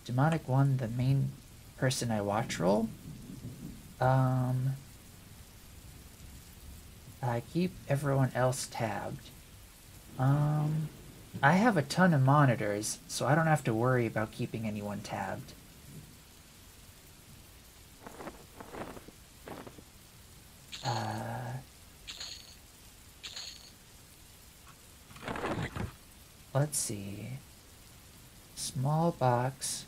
Demonic won the main person I watch role. Keep everyone else tabbed. Um, I have a ton of monitors, so I don't have to worry about keeping anyone tabbed. Let's see. Small box.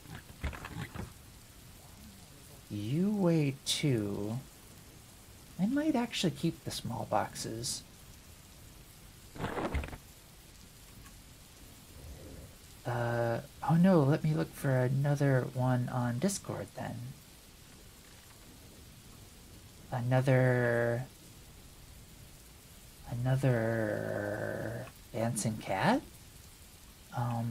You weigh 2. I might actually keep the small boxes. Oh no, let me look for another one on Discord then. Another dancing cat? I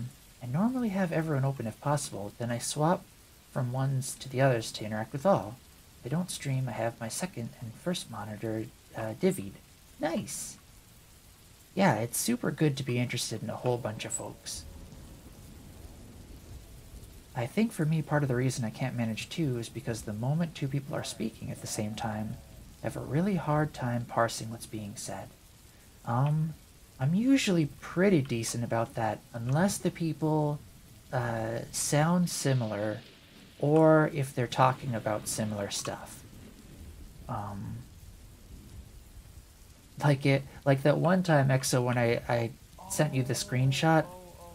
normally have everyone open if possible, then I swap from ones to the others to interact with all. If I don't stream, I have my second and first monitor divvied. Nice! Yeah, it's super good to be interested in a whole bunch of folks. I think for me, part of the reason I can't manage 2 is because the moment 2 people are speaking at the same time, I have a really hard time parsing what's being said. I'm usually pretty decent about that, unless the people sound similar, or if they're talking about similar stuff. Like that one time, Exo, when I sent you the screenshot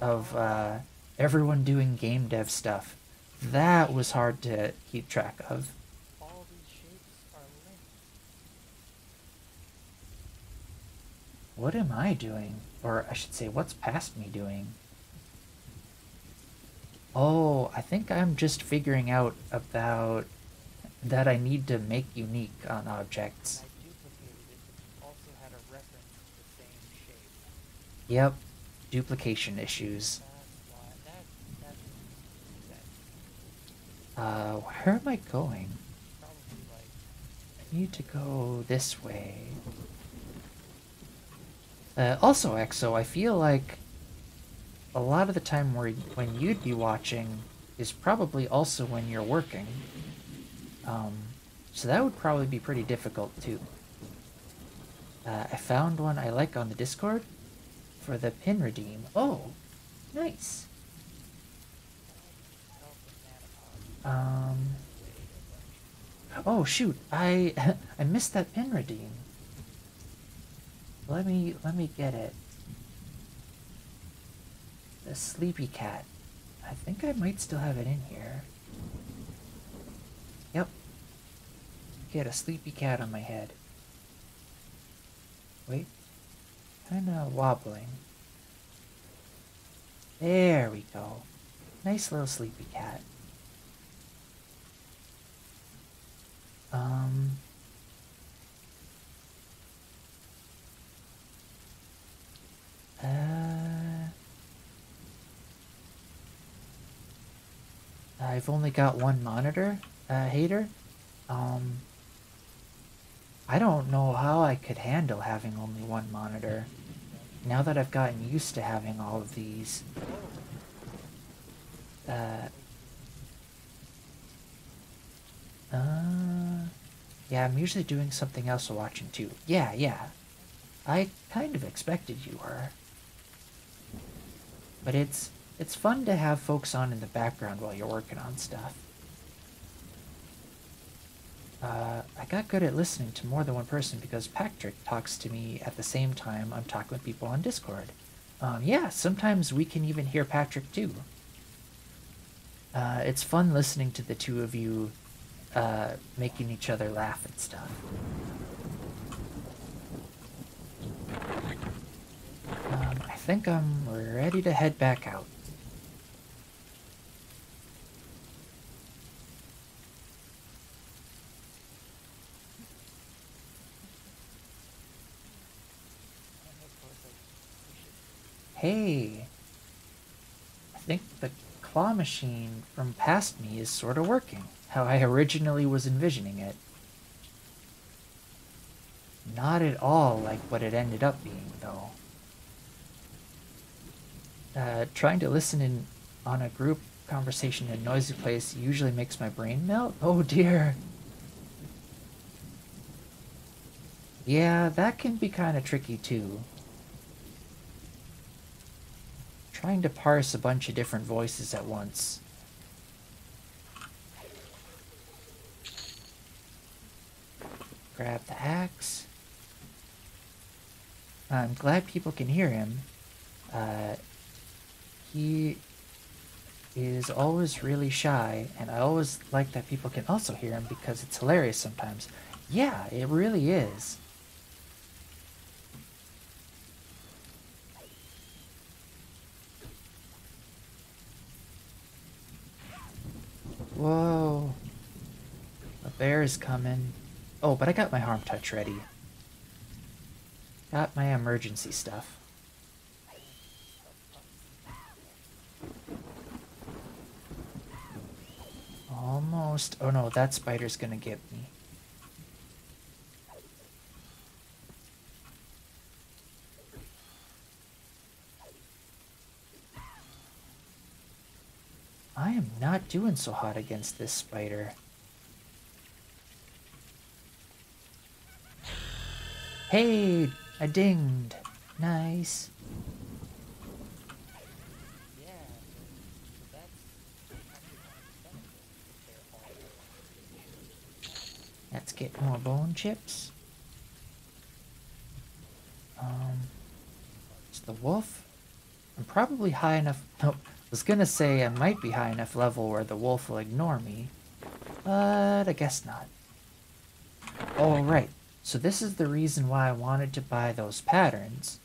of everyone doing game dev stuff. That was hard to keep track of. All these shapes are linked. What am I doing? Or I should say, what's past me doing? Oh, I think I'm just figuring out about that I need to make unique on objects. I duplicated it, but also had a reference to the same shape. Yep, duplication issues. Where am I going? Probably like I need to go this way. Also, Exo, I feel like a lot of the time when you'd be watching is probably also when you're working. So that would probably be pretty difficult too. I found one I like on the Discord for the pin redeem. Oh, nice. Oh shoot, I I missed that pin redeem. Let me get it. The sleepy cat. I think I might still have it in here. Yep. Get a sleepy cat on my head. Wait. Kinda wobbling. There we go. Nice little sleepy cat. I've only got one monitor, hater. I don't know how I could handle having only one monitor. Now that I've gotten used to having all of these. Yeah, I'm usually doing something else while watching too. Yeah. I kind of expected you were. But it's fun to have folks on in the background while you're working on stuff. I got good at listening to more than one person because Patrick talks to me at the same time I'm talking with people on Discord. Yeah, sometimes we can even hear Patrick too. It's fun listening to the two of you making each other laugh and stuff. I think I'm ready to head back out. Hey, I think the claw machine from past me is sort of working, how I originally was envisioning it. Not at all like what it ended up being, though. Trying to listen in on a group conversation in a noisy place usually makes my brain melt. Oh dear. Yeah, that can be kind of tricky too. Trying to parse a bunch of different voices at once. Grab the axe. I'm glad people can hear him. He is always really shy, and I always like that people can also hear him because it's hilarious sometimes. Yeah, it really is. Whoa. A bear is coming. Oh, but I got my harm touch ready. Got my emergency stuff. Almost. Oh no, that spider's gonna get me. I am not doing so hot against this spider. Hey, I dinged. Nice. Yeah, so that's actually kind of benefit if they're all. Let's get more bone chips. It's the wolf. I'm probably high enough. Nope. I was gonna say I might be high enough level where the wolf will ignore me, but I guess not. Oh, right. So this is the reason why I wanted to buy those patterns.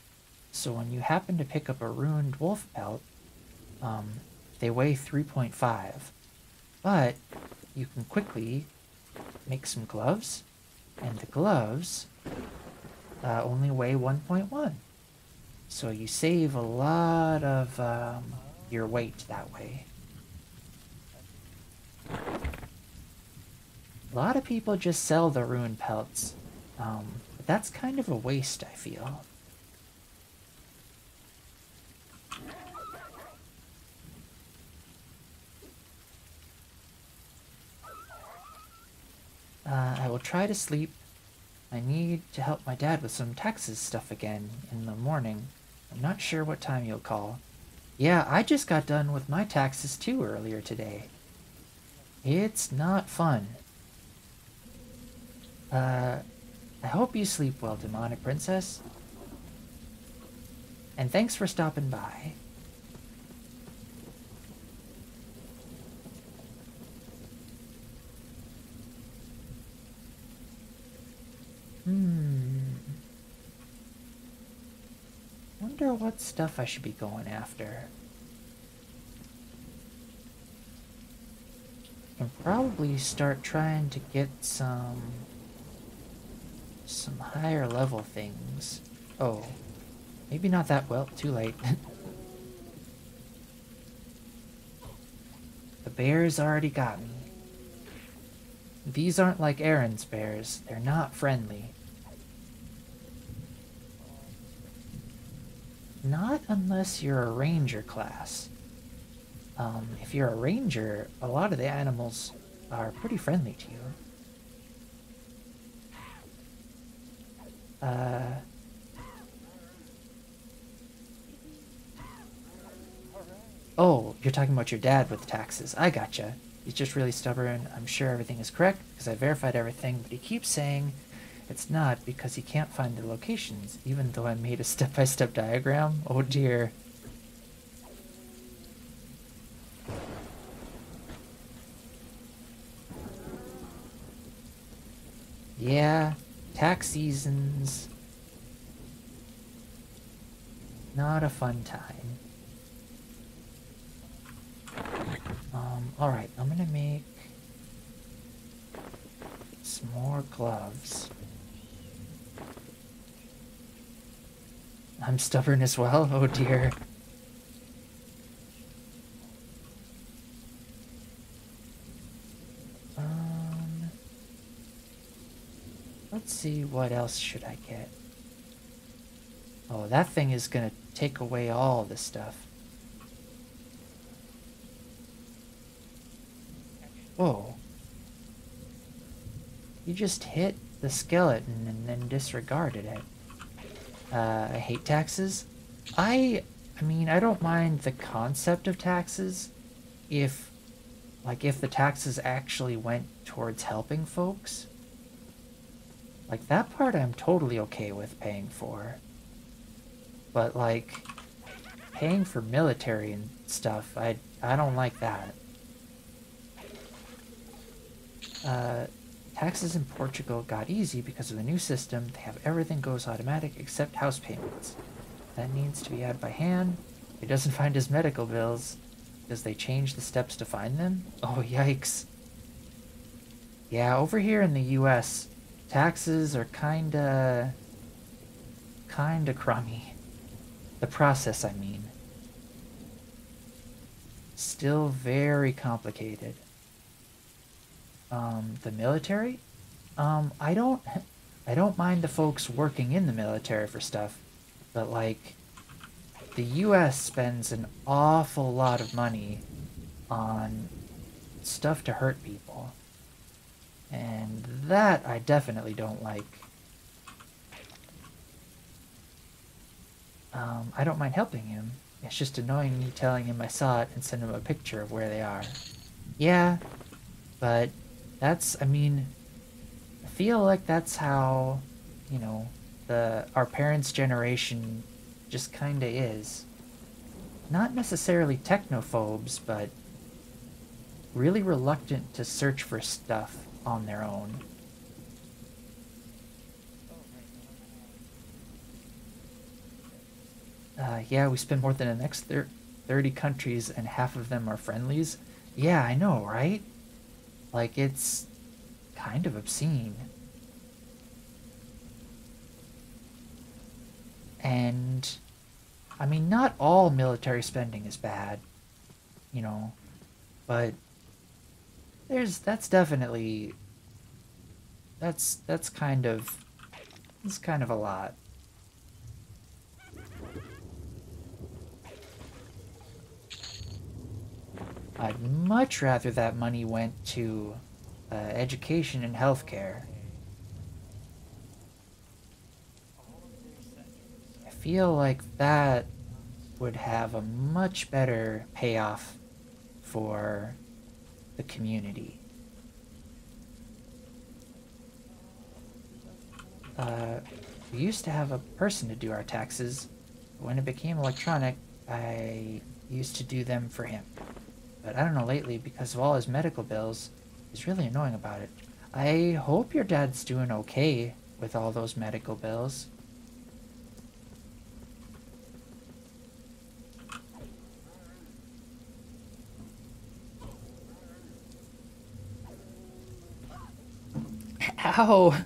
So when you happen to pick up a ruined wolf pelt, they weigh 3.5, but you can quickly make some gloves, and the gloves only weigh 1.1. So you save a lot of your weight that way. A lot of people just sell the ruined pelts, but that's kind of a waste, I feel. I will try to sleep. I need to help my dad with some taxes stuff again in the morning. I'm not sure what time you'll call. Yeah, I just got done with my taxes too earlier today. It's not fun. I hope you sleep well, Demonic Princess. And thanks for stopping by. Wonder what stuff I should be going after. And probably start trying to get some higher level things. Oh, maybe not that well, too late. The bears already got me. These aren't like Aaron's bears. They're not friendly. Not unless you're a ranger class. If you're a ranger, a lot of the animals are pretty friendly to you. Oh, you're talking about your dad with taxes. I gotcha. He's just really stubborn. I'm sure everything is correct because I verified everything, but he keeps saying it's not because he can't find the locations, even though I made a step-by-step diagram. Oh dear. Yeah, tax season's not a fun time. Alright, I'm gonna make some more gloves. I'm stubborn as well? Oh dear. Let's see, what else should I get? Oh, that thing is gonna take away all this stuff. Whoa. You just hit the skeleton and and then disregarded it. I hate taxes. I mean, I don't mind the concept of taxes if, like, if the taxes actually went towards helping folks. Like, that part I'm totally okay with paying for. But, like, paying for military and stuff, I don't like that. Taxes in Portugal got easy because of the new system. They have everything goes automatic except house payments. That needs to be added by hand. He doesn't find his medical bills. Does they change the steps to find them? Oh, yikes. Yeah, over here in the US, taxes are kinda crummy. The process, I mean. Still very complicated. The military? I don't mind the folks working in the military for stuff, but like, the US spends an awful lot of money on stuff to hurt people. And that I definitely don't like. I don't mind helping him. It's just annoying me telling him I saw it and send him a picture of where they are. Yeah, but that's, I mean, I feel like that's how, you know, our parents' generation just kinda is. Not necessarily technophobes, but really reluctant to search for stuff on their own. Yeah, we spend more than the next 30 countries and half of them are friendlies. Yeah, I know, right? Like, it's kind of obscene. And, I mean, not all military spending is bad, you know, but that's definitely, that's kind of, it's kind of a lot. I'd much rather that money went to education and healthcare. I feel like that would have a much better payoff for the community. We used to have a person to do our taxes. When it became electronic, I used to do them for him. But I don't know, lately, because of all his medical bills, he's really annoying about it. I hope your dad's doing okay with all those medical bills. Ow!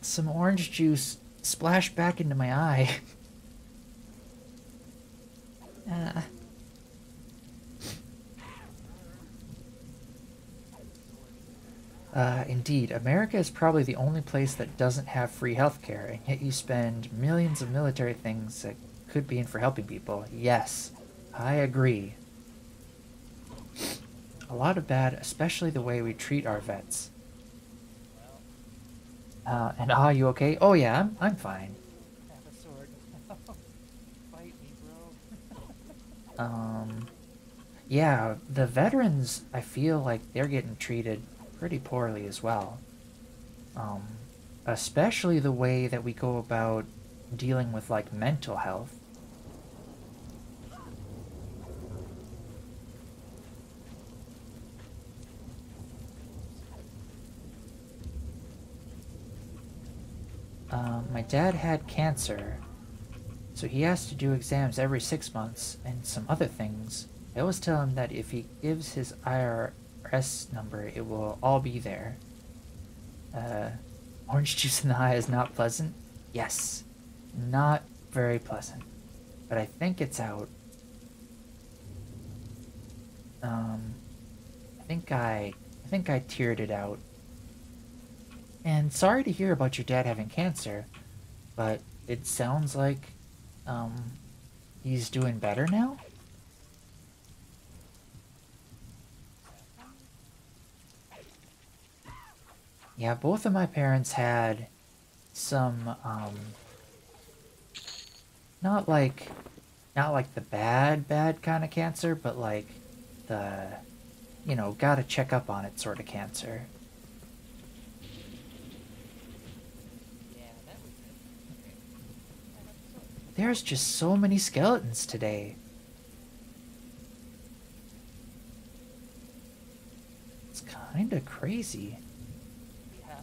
Some orange juice splashed back into my eye. Indeed, America is probably the only place that doesn't have free healthcare, and yet you spend millions of military things that could be in for helping people. Yes, I agree. A lot of bad, especially the way we treat our vets. And you okay? Oh yeah, I'm fine. Have a sword. Fight me, bro. Yeah, the veterans, I feel like they're getting treated pretty poorly as well. Especially the way that we go about dealing with, like, mental health. My dad had cancer, so he has to do exams every 6 months and some other things. I always tell him that if he gives his IRS number, it will all be there. Orange juice in the eye is not pleasant? Yes, not very pleasant, but I think it's out. I think I teared it out. And sorry to hear about your dad having cancer, but it sounds like, he's doing better now? Yeah, both of my parents had some, not like, not like the bad kind of cancer, but like the, you know, gotta check up on it sort of cancer. Yeah, that was it. Okay. That episode. There's just so many skeletons today. It's kind of crazy. Yeah,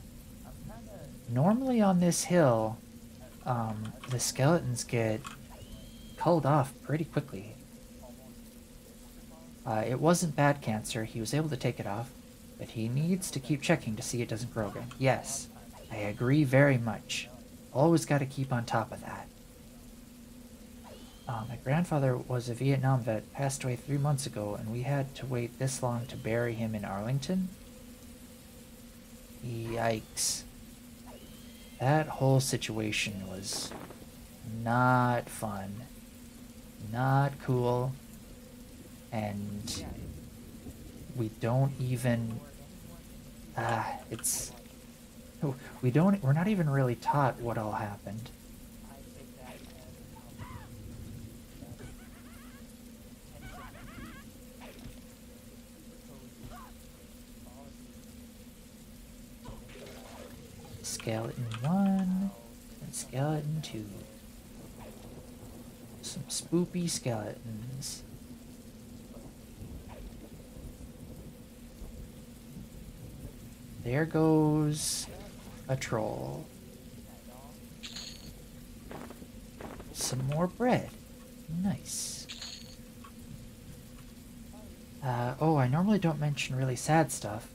I'm kind of. Normally on this hill, the skeletons get culled off pretty quickly. It wasn't bad cancer. He was able to take it off, but he needs to keep checking to see it doesn't grow again. Yes, I agree very much. Always got to keep on top of that. My grandfather was a Vietnam vet, passed away 3 months ago, and we had to wait this long to bury him in Arlington. Yikes. That whole situation was not fun, not cool, and we don't even, it's, we're not even really taught what all happened. I take that as Skeleton 1 and skeleton 2. Some spoopy skeletons. There goes a troll. Some more bread. Nice. Oh, I normally don't mention really sad stuff.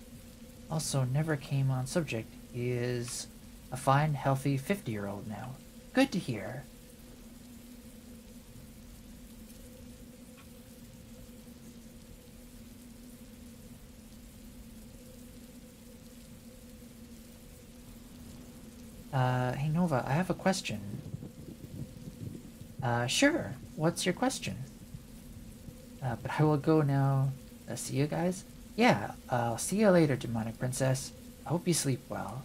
Also, never came on subject. He is a fine, healthy 50-year-old now. Good to hear. Hey Nova, I have a question. Sure. What's your question? But I will go now. See you guys? Yeah, I'll see you later, Demonic Princess. I hope you sleep well.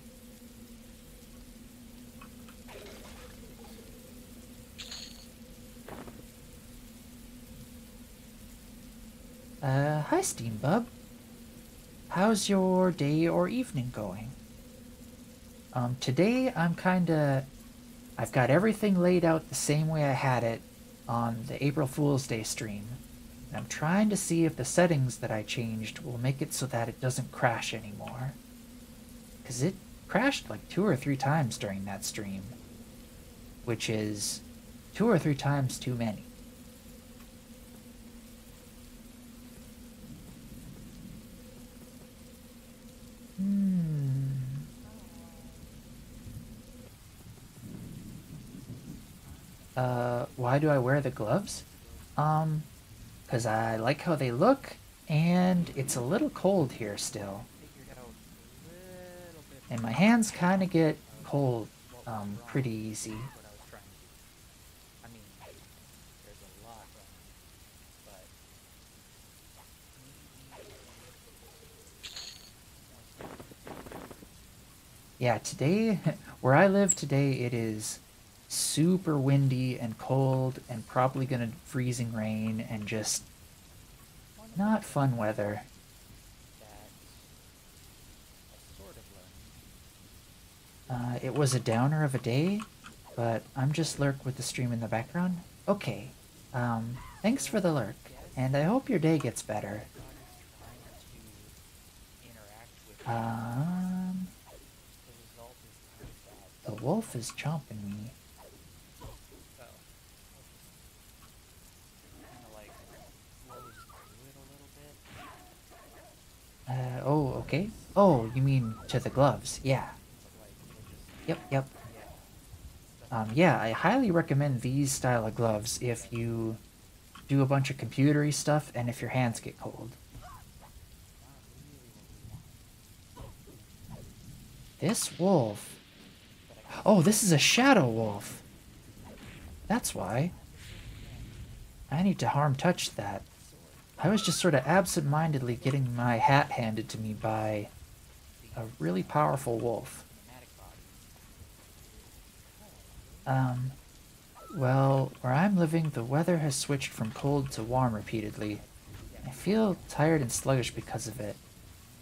Hi Steambub. How's your day or evening going? Today I've got everything laid out the same way I had it on the April Fool's Day stream. And I'm trying to see if the settings that I changed will make it so that it doesn't crash anymore. 'Cause it crashed like 2 or 3 times during that stream. Which is 2 or 3 times too many. Why do I wear the gloves? 'Cause I like how they look, and it's a little cold here still. And my hands kind of get cold, pretty easy. Yeah, today, where I live today, it is super windy and cold and probably gonna freezing rain and just not fun weather. It was a downer of a day, but I'm just lurk with the stream in the background. Okay, thanks for the lurk, and I hope your day gets better. The wolf is chomping me. Oh, okay. Oh, you mean to the gloves? Yeah. Yep. Yeah, I highly recommend these style of gloves if you do a bunch of computery stuff and if your hands get cold. This wolf. Oh, this is a shadow wolf. That's why. I need to harm touch that. I was just sort of absent-mindedly getting my hat handed to me by a really powerful wolf. Um, well, where I'm living, the weather has switched from cold to warm repeatedly. I feel tired and sluggish because of it.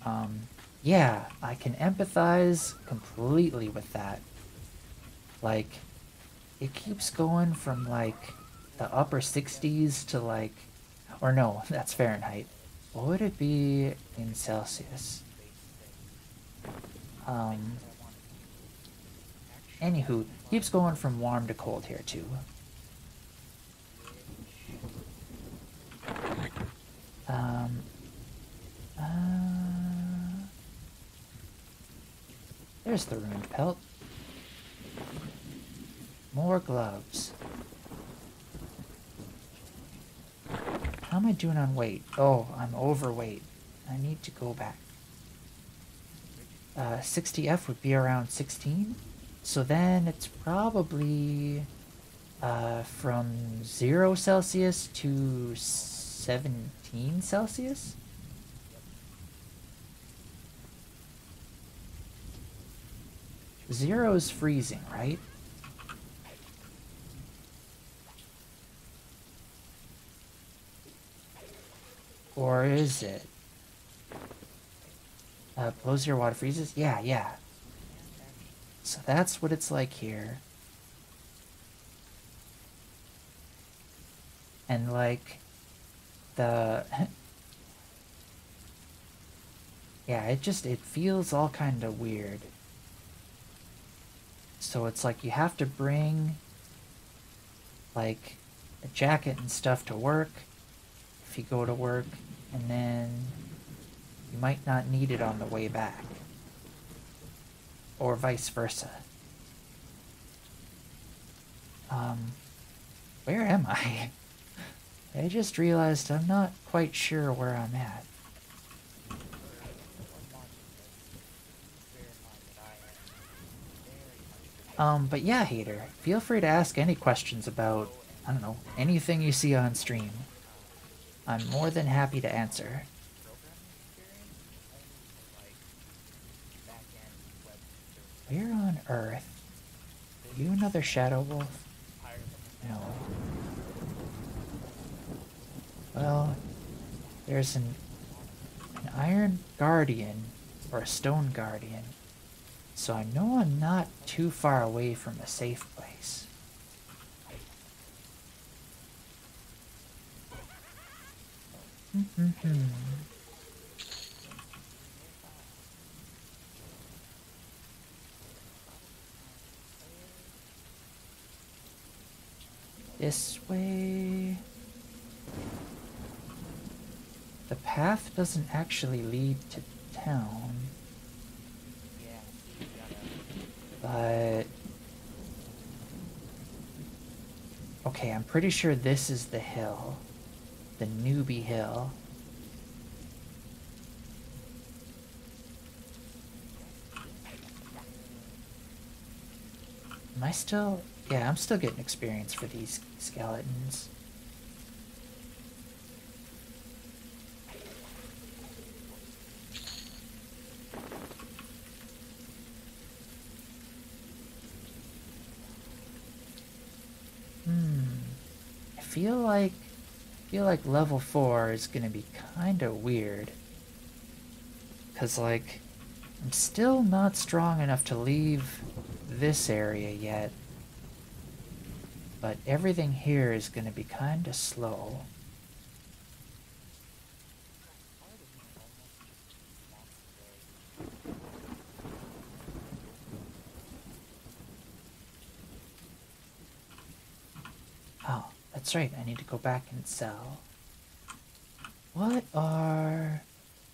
Um, yeah, I can empathize completely with that. Like, it keeps going from like the upper 60s to like, or no, that's Fahrenheit. What would it be in Celsius? Um, Anywho, keeps going from warm to cold here too. Um, uh, there's the ruined pelt. More gloves. How am I doing on weight? Oh, I'm overweight. I need to go back. 60F would be around 16. So then it's probably from 0 Celsius to 17 Celsius? Zero's freezing, right? Or is it? Below 0 water freezes? Yeah, yeah. So that's what it's like here. And like the yeah, it feels all kind of weird. So it's like you have to bring like a jacket and stuff to work if you go to work, and then you might not need it on the way back. Or vice versa. Where am I? I just realized I'm not quite sure where I'm at. But yeah, Hater, feel free to ask any questions about, I don't know, anything you see on stream. I'm more than happy to answer. Where on earth? Are you another Shadow Wolf? No. Well, there's an Iron Guardian, or a Stone Guardian, so I know I'm not too far away from a safe place. This way. The path doesn't actually lead to town. But okay, I'm pretty sure this is the hill. The Newbie Hill. Am I still... Yeah, I'm still getting experience for these skeletons. I feel like level 4 is gonna be kinda weird. 'Cause like, I'm still not strong enough to leave this area yet. But everything here is gonna be kinda slow. Oh, that's right, I need to go back and sell.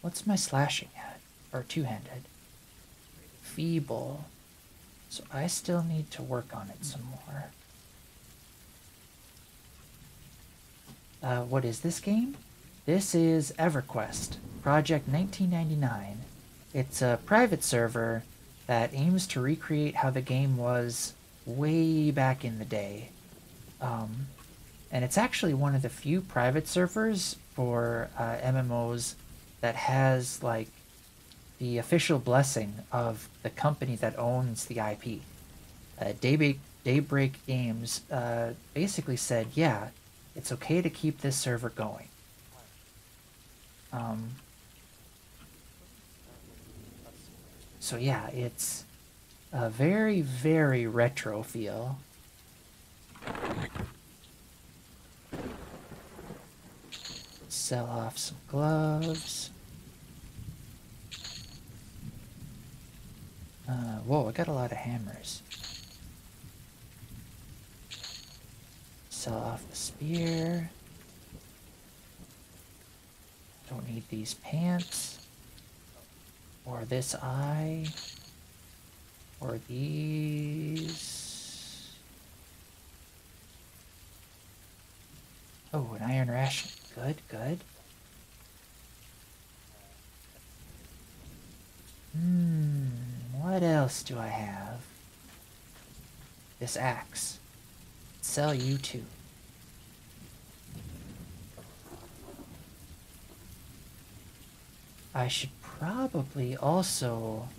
What's my slashing at? Or two-handed? Feeble. So I still need to work on it some more. What is this game? This is EverQuest, Project 1999. It's a private server that aims to recreate how the game was way back in the day. And it's actually one of the few private servers for MMOs that has like the official blessing of the company that owns the IP. Daybreak Games basically said, yeah, it's okay to keep this server going. Um, so yeah, it's a very, very retro feel. Sell off some gloves. Whoa, I got a lot of hammers. Sell off the spear. Don't need these pants. Or this eye. Or these. Oh, an iron ration. Good, good. What else do I have? This axe. Sell you too. I should probably also...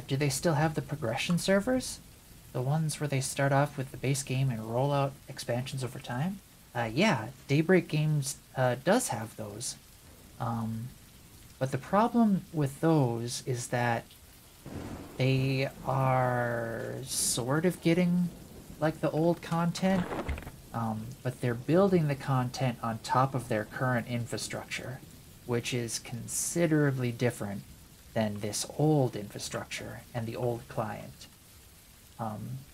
do they still have the progression servers? The ones where they start off with the base game and roll out expansions over time? Yeah, Daybreak Games does have those. But the problem with those is that they are sort of getting like the old content, but they're building the content on top of their current infrastructure, which is considerably different than this old infrastructure and the old client.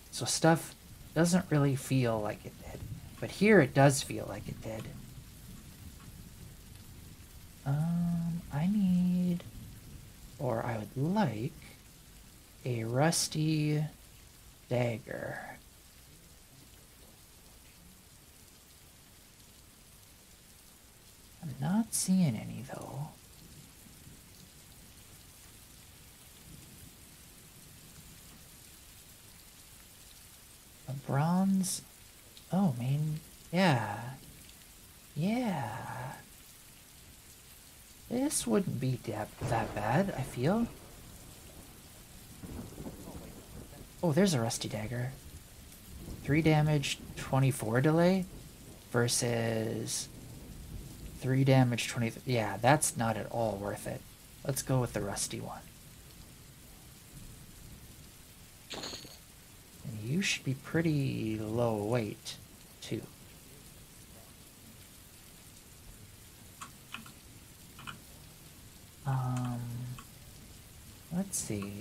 So stuff doesn't really feel like it did, but here it does feel like it did. I need, or I would like, a rusty dagger. I'm not seeing any though. A bronze? Oh, man, yeah. Yeah. This wouldn't be that bad, I feel. Oh, there's a rusty dagger. 3 damage, 24 delay versus 3 damage, 20... Yeah, that's not at all worth it. Let's go with the rusty one. And you should be pretty low weight, too. Let's see.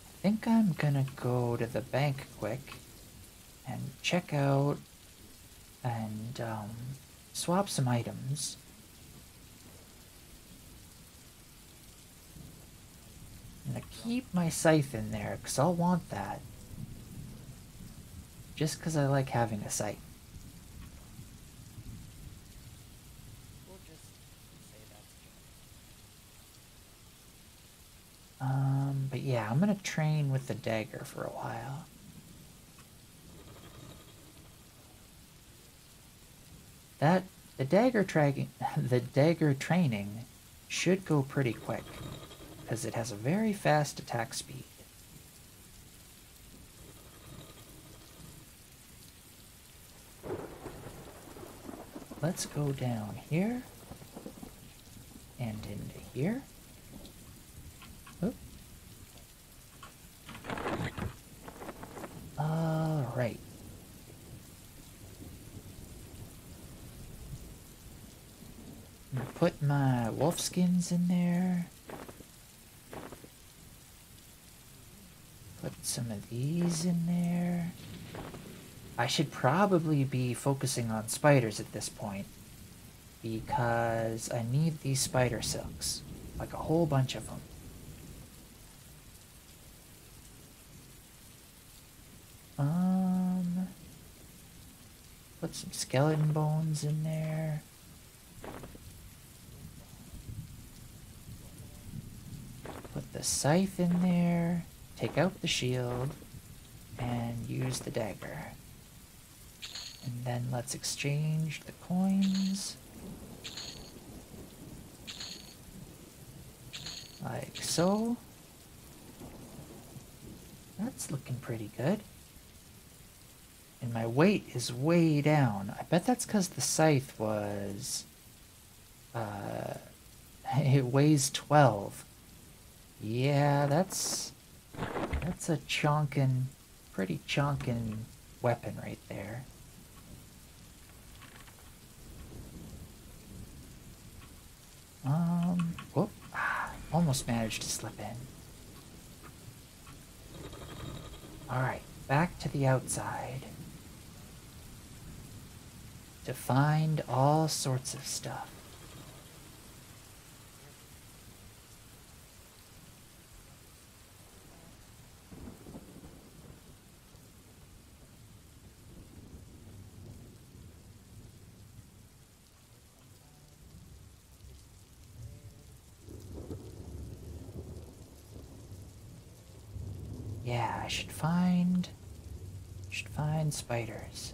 I think I'm gonna go to the bank quick and check out and swap some items. I'm gonna keep my scythe in there because I'll want that. Just because I like having a scythe. We'll just say that's But yeah, I'm gonna train with the dagger for a while. The dagger training should go pretty quick, because it has a very fast attack speed. Let's go down here and into here. Oop. Alright. Put my wolf skins in there. Put some of these in there. I should probably be focusing on spiders at this point, because I need these spider silks, like a whole bunch of them. Put some skeleton bones in there. Put the scythe in there, take out the shield, and use the dagger. And then let's exchange the coins. Like so. That's looking pretty good. And my weight is way down. I bet that's because the scythe was... it weighs 12. Yeah, that's a chonkin', pretty chonkin' weapon right there. Whoop, almost managed to slip in. Alright, back to the outside. To find all sorts of stuff. Yeah, I should find spiders.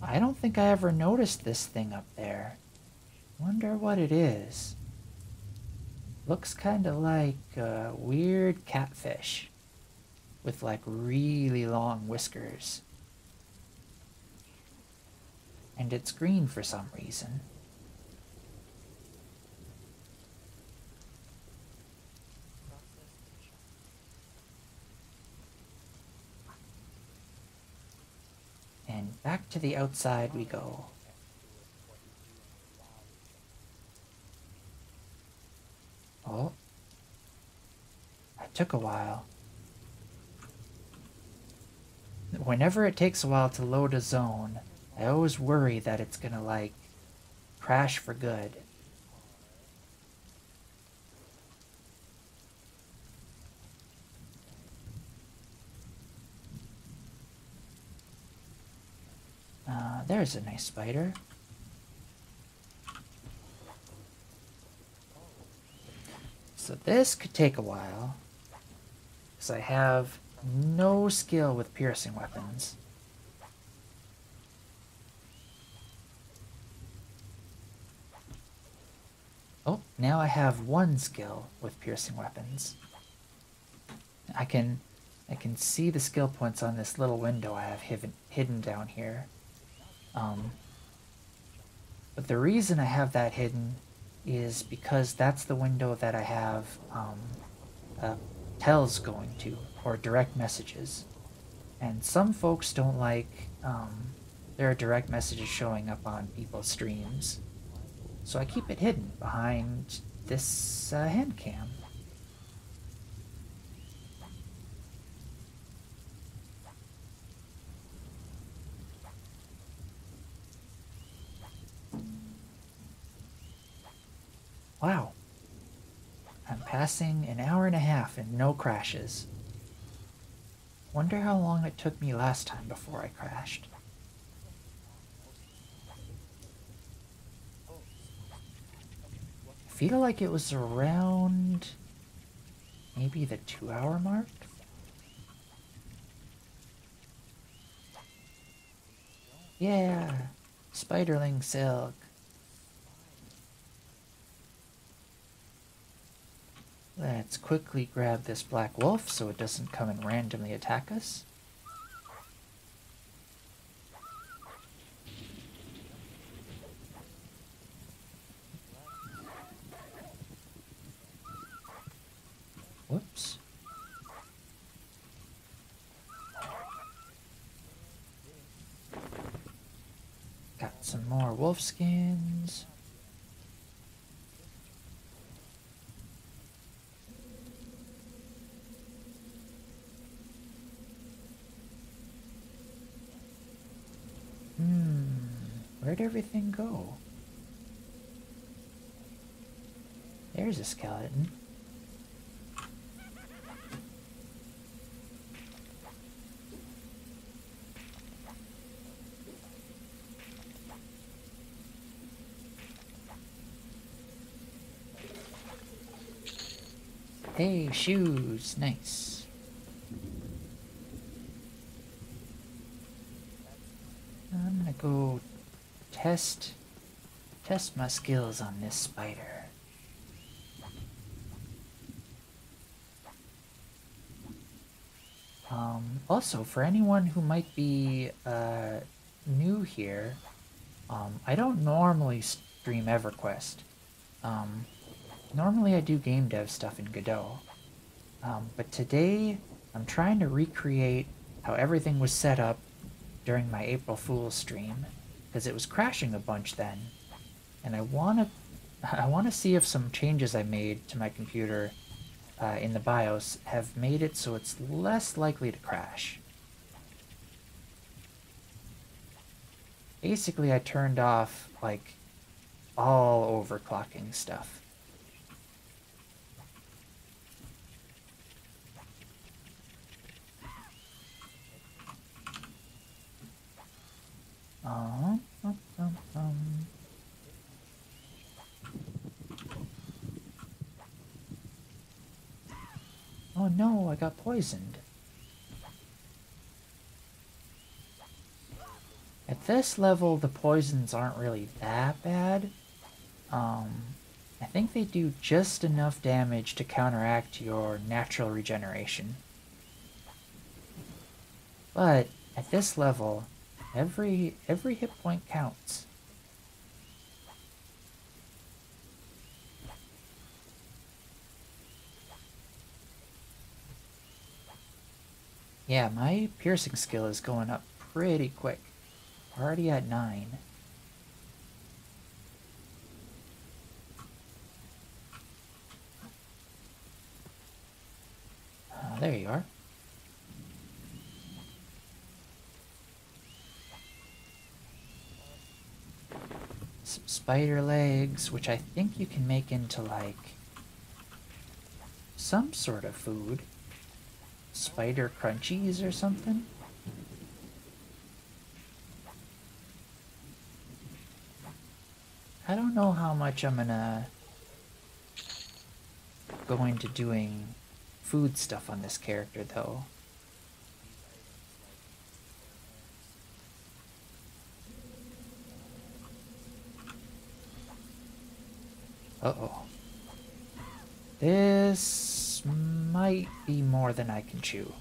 I don't think I ever noticed this thing up there. Wonder what it is. Looks kind of like a weird catfish with like really long whiskers. And it's green for some reason. And back to the outside we go. Oh. That took a while. Whenever it takes a while to load a zone, I always worry that it's gonna, like, crash for good. There's a nice spider. So this could take a while, because I have no skill with piercing weapons. Oh, now I have one skill with piercing weapons. I can see the skill points on this little window I have hidden down here. But the reason I have that hidden is because that's the window that I have tells going to, or direct messages. And some folks don't like their direct messages showing up on people's streams. So I keep it hidden behind this hand cam. Wow. I'm passing an hour and a half and no crashes. Wonder how long it took me last time before I crashed. I feel like it was around maybe the 2-hour mark. Yeah, spiderling silk. Let's quickly grab this black wolf so it doesn't come and randomly attack us. Whoops. Got some more wolf skins. Where'd everything go? There's a skeleton. Hey, shoes, nice. I'm gonna go test my skills on this spider. Also, for anyone who might be new here, I don't normally stream EverQuest. Normally I do game dev stuff in Godot. But today I'm trying to recreate how everything was set up during my April Fool's stream, because it was crashing a bunch then, and I want to see if some changes I made to my computer in the BIOS have made it so it's less likely to crash. Basically, I turned off, like, all overclocking stuff. Um, um, um, um. Oh no, I got poisoned. At this level, the poisons aren't really that bad. I think they do just enough damage to counteract your natural regeneration. But at this level, every hit point counts. Yeah, my piercing skill is going up pretty quick. Already at 9. There you are. Some spider legs, which I think you can make into, like, some sort of food. Spider crunchies or something? I don't know how much I'm gonna go into doing food stuff on this character, though. Uh-oh. This might be more than I can chew.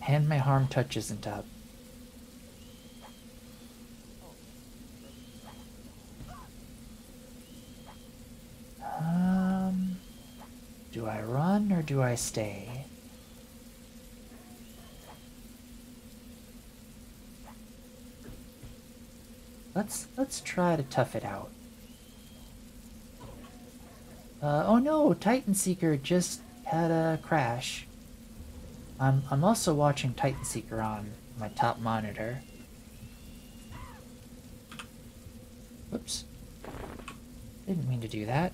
And my harm touch isn't up. Do I run or do I stay? Let's try to tough it out. Oh no, Titan Seeker just had a crash. I'm also watching Titan Seeker on my top monitor. Whoops. Didn't mean to do that.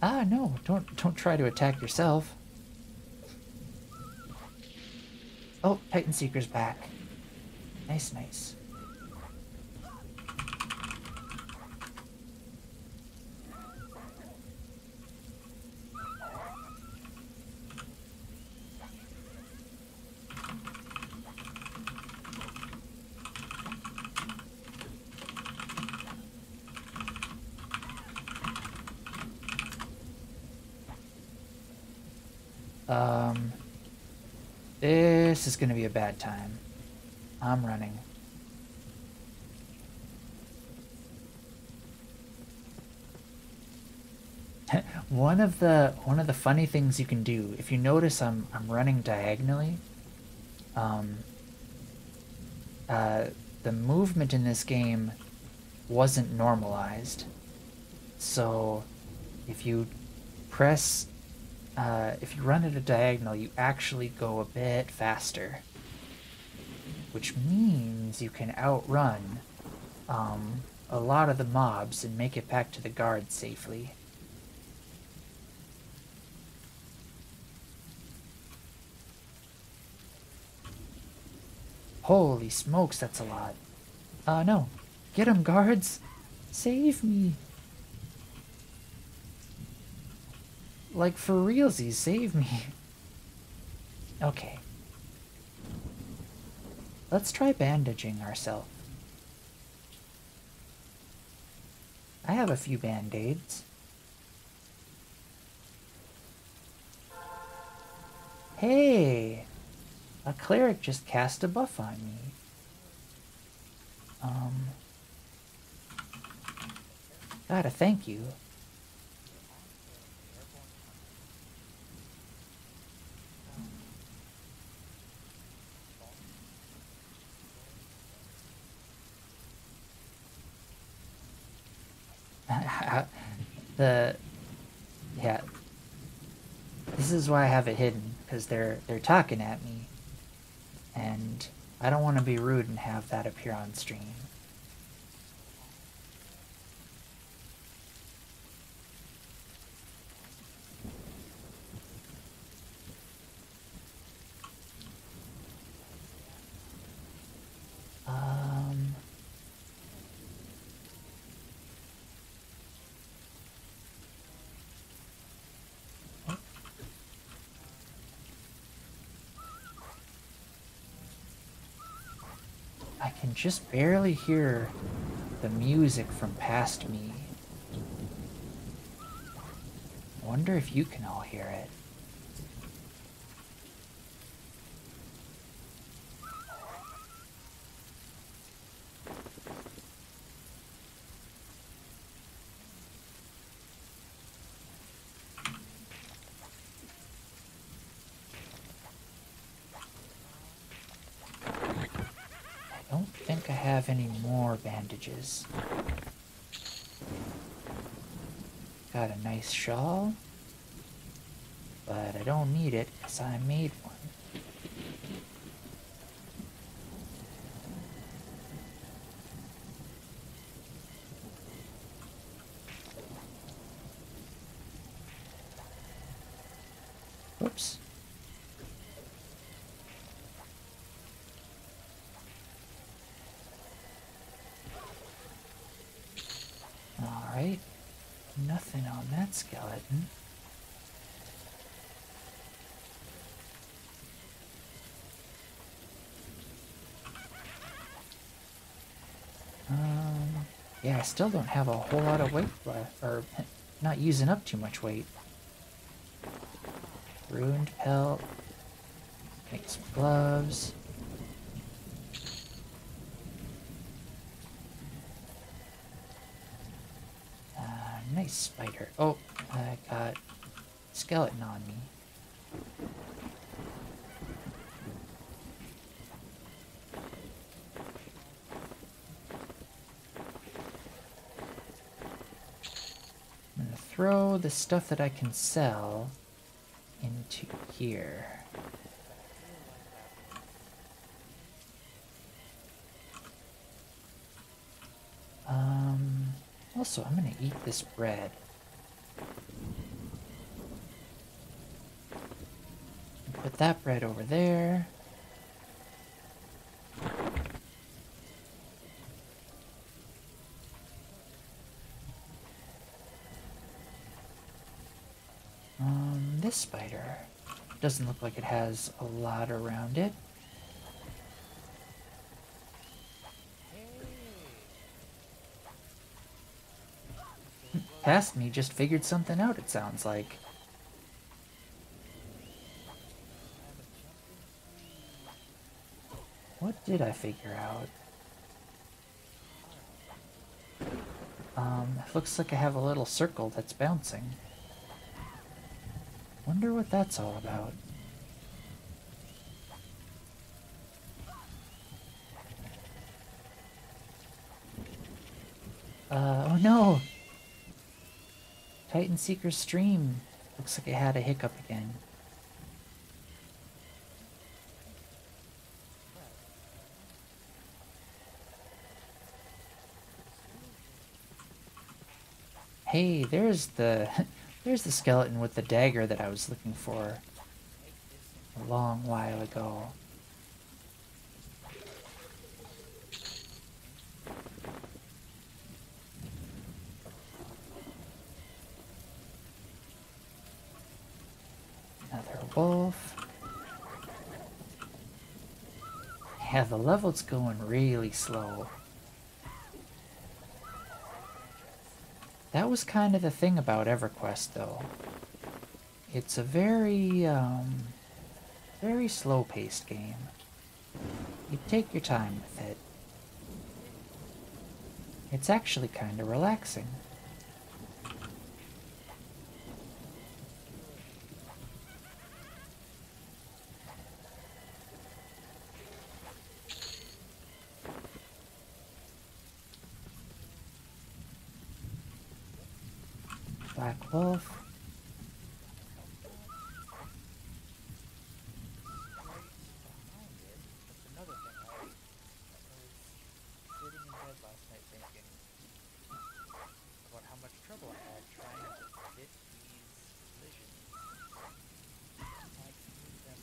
Ah, no, don't try to attack yourself. Oh, Titan Seeker's back. Nice, nice. This is gonna be a bad time. I'm running. One of the funny things you can do, if you notice I'm running diagonally, the movement in this game wasn't normalized. So if you press if you run at a diagonal, you actually go a bit faster, which means you can outrun a lot of the mobs and make it back to the guard safely. Holy smokes, that's a lot. No. Get him, guards! Save me! Like, for realsies, save me. Okay. Let's try bandaging ourselves. I have a few band-aids. Hey! A cleric just cast a buff on me. Gotta thank you. the yeah, this is why I have it hidden, because they're talking at me, and I don't want to be rude and have that appear on stream. I can just barely hear the music from past me. I wonder if you can all hear it. I don't think I have any more bandages. Got a nice shawl, but I don't need it because I made one. Whoops. Alright. Nothing on that skeleton. Yeah, I still don't have a whole lot of weight left, or not using up too much weight. Ruined pelt. Make some gloves. Nice spider. Oh, I got skeleton on me. I'm gonna throw the stuff that I can sell into here. Also, I'm gonna eat this bread. Put that bread over there. This spider doesn't look like it has a lot around it. Past me just figured something out, it sounds like. What did I figure out? It looks like I have a little circle that's bouncing. Wonder what that's all about. Oh no! Titan Seeker's stream looks like it had a hiccup again. Hey, there's the there's the skeleton with the dagger that I was looking for a long while ago. Another wolf. Yeah, the level's going really slow. That was kind of the thing about EverQuest, though. It's a very, Very slow-paced game. You take your time with it. It's actually kind of relaxing. Black Wolf. Another thing, I was sitting in bed last night thinking about how much trouble I had trying to fit these collisions. I need them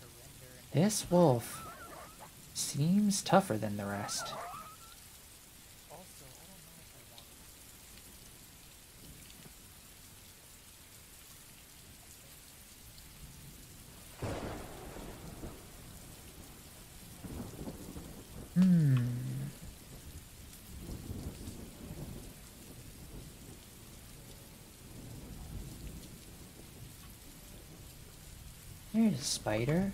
to render and This wolf seems tougher than the rest. also, I don't know if I want There's a spider.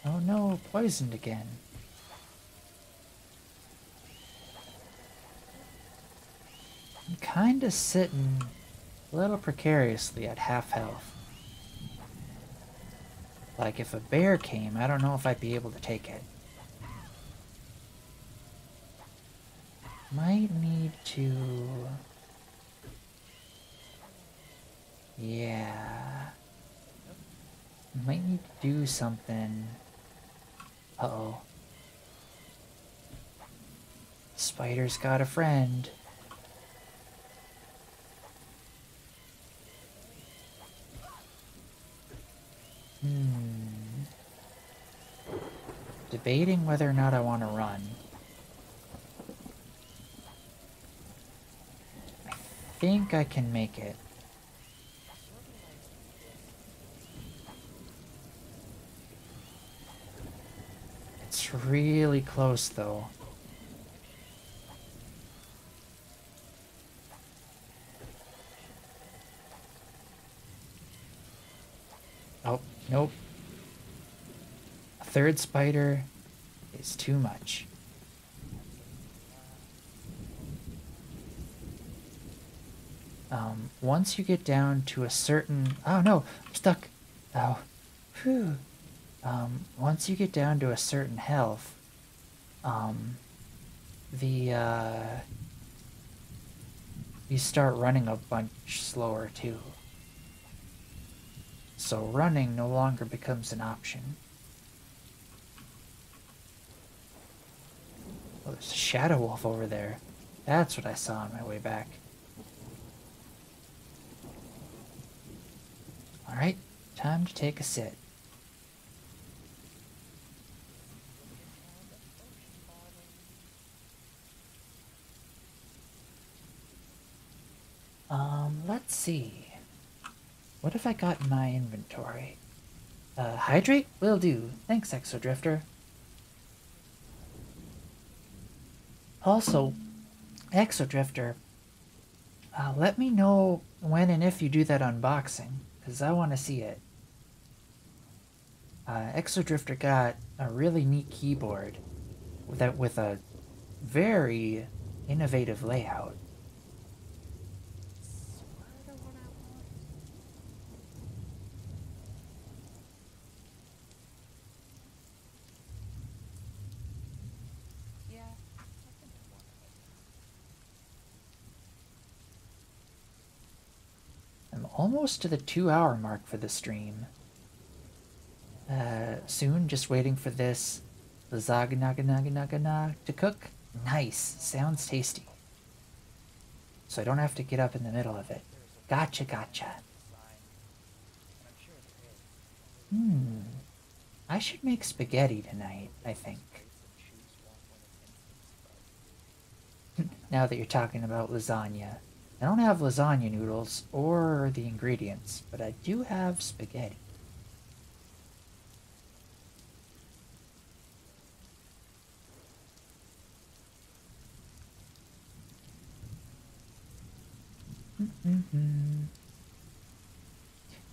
Oh no, poisoned again. I'm kinda sitting a little precariously at half health. Like if a bear came, I don't know if I'd be able to take it. Might need to... Yeah. Might need to do something. Uh-oh. Spider's got a friend. Debating whether or not I want to run. I think I can make it. It's really close though. Oh, nope. A third spider is too much. Once you get down to a certain... Oh no, I'm stuck. Oh, phew. Once you get down to a certain health, you start running a bunch slower too. So running no longer becomes an option. Oh, there's a shadow wolf over there. That's what I saw on my way back. Alright, time to take a sit. Let's see. What have I got in my inventory? Hydrate? Will do. Thanks, Exodrifter. Also, Exodrifter, let me know when and if you do that unboxing, because I want to see it. Exodrifter got a really neat keyboard with a very innovative layout. I'm almost to the 2-hour mark for the stream. Soon, just waiting for this lasagna to cook. Nice, sounds tasty. So I don't have to get up in the middle of it. Gotcha, gotcha. I should make spaghetti tonight, I think. Now that you're talking about lasagna. I don't have lasagna noodles or the ingredients, but I do have spaghetti.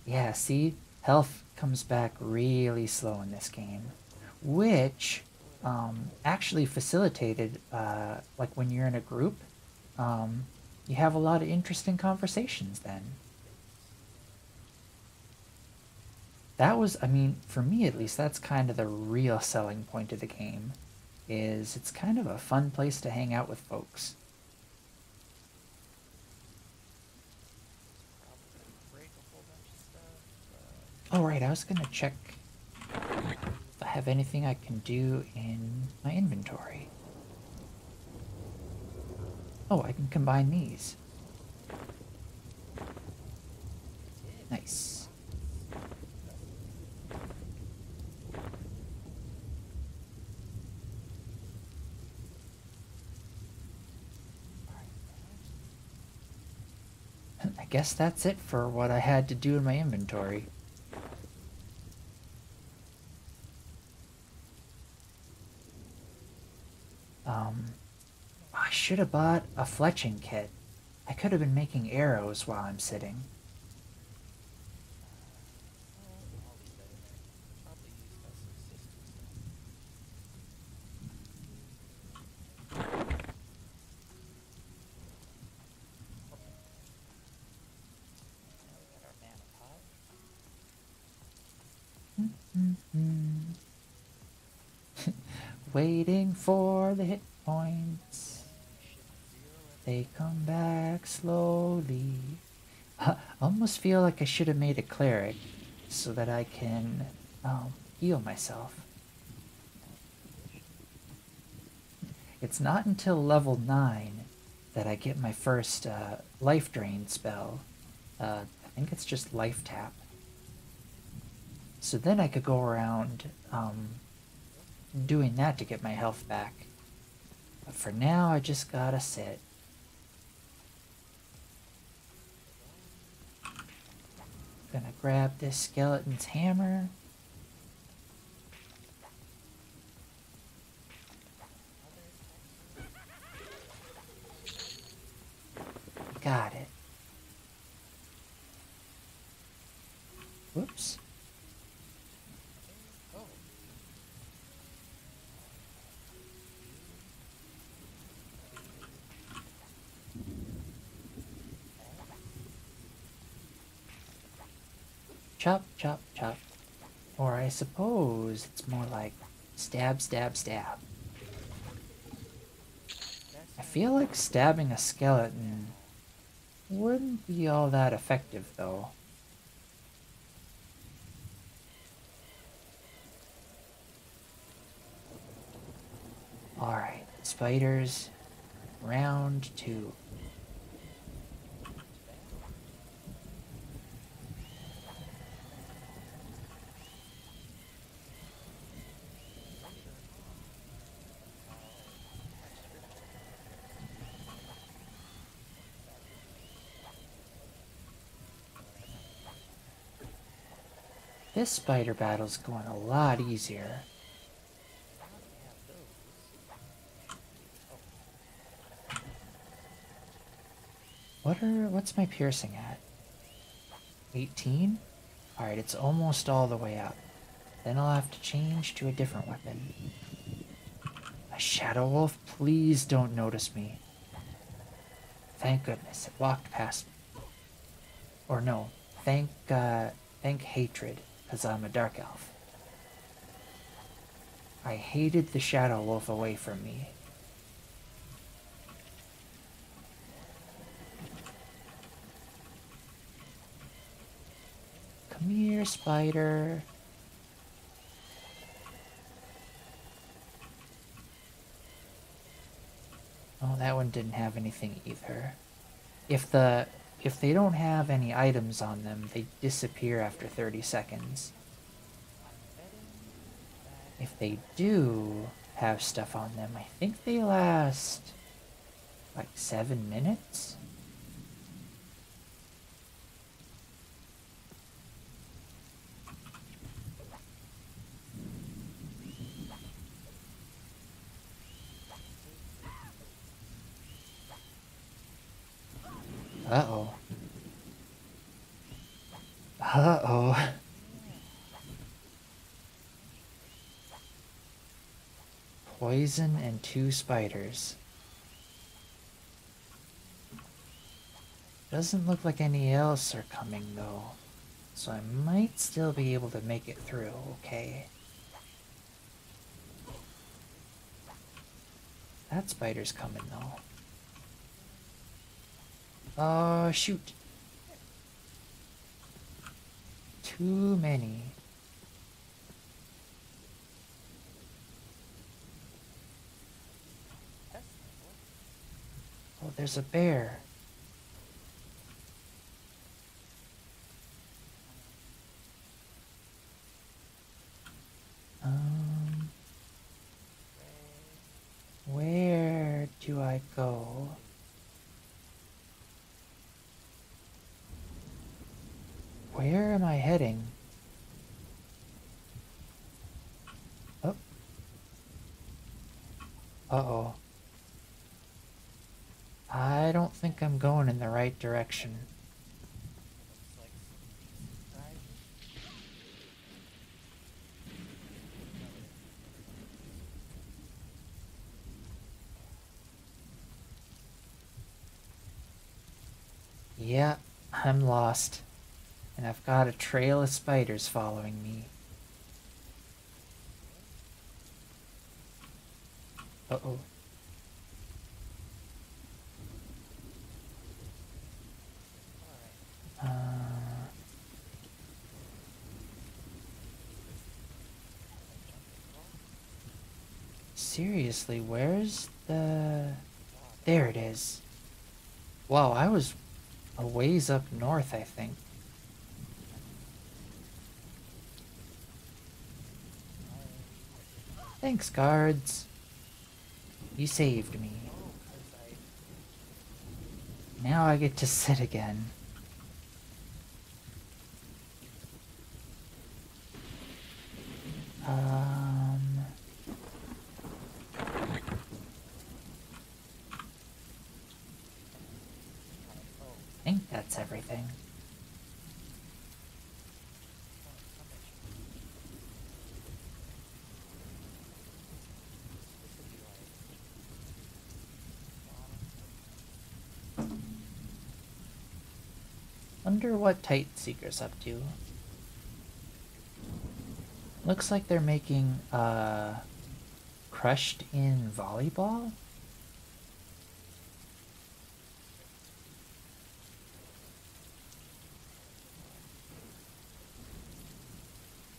Yeah, see? Health comes back really slow in this game, which actually facilitated, like when you're in a group, um, you have a lot of interesting conversations then. That was, I mean, for me at least, that's kind of the real selling point of the game, is it's kind of a fun place to hang out with folks. Probably break a whole bunch of stuff. Oh, right, I was gonna check if I have anything I can do in my inventory. Oh, I can combine these. Nice. I guess that's it for what I had to do in my inventory. I should have bought a fletching kit. I could have been making arrows while I'm sitting. I'll leave that in there. Probably use that some system stuff. Okay. Now we got our mana pot. Waiting for the hit points. We should zero They everything. come back slowly. I almost feel like I should have made a cleric so that I can heal myself. It's not until level 9 that I get my first life drain spell. I think it's just life tap. So then I could go around doing that to get my health back. But for now, I just gotta sit. Gonna grab this skeleton's hammer. Got it. Whoops. Oh, Chop, chop, chop. Or I suppose it's more like stab, stab, stab. I feel like stabbing a skeleton wouldn't be all that effective, though. Alright, spiders, round 2. This spider battle's going a lot easier. now that we have those. Oh, What's my piercing at? 18? Alright, it's almost all the way up. Then I'll have to change to a different weapon. A shadow wolf, please don't notice me. Thank goodness, it walked past me. Or no, thank hatred, because I'm a dark elf. I hated the shadow wolf away from me. Come here, spider. Oh, that one didn't have anything either. If they don't have any items on them, they disappear after 30 seconds. If they do have stuff on them, I think they last Like 7 minutes? Uh-oh. Uh-oh. Poison and 2 spiders. Doesn't look like any else are coming though. So I might still be able to make it through, okay. That spider's coming though. Oh, shoot. Too many. Oh, there's a bear. Where do I go? Where am I heading? Oh. Uh-oh. I don't think I'm going in the right direction. Yeah, I'm lost. And I've got a trail of spiders following me. Uh-oh. Seriously, where's the... There it is. Wow, I was a ways up north, I think. Thanks, guards. You saved me. Now I get to sit again. I think that's everything. Wonder what Tightseeker's up to. Looks like they're making crushed in volleyball?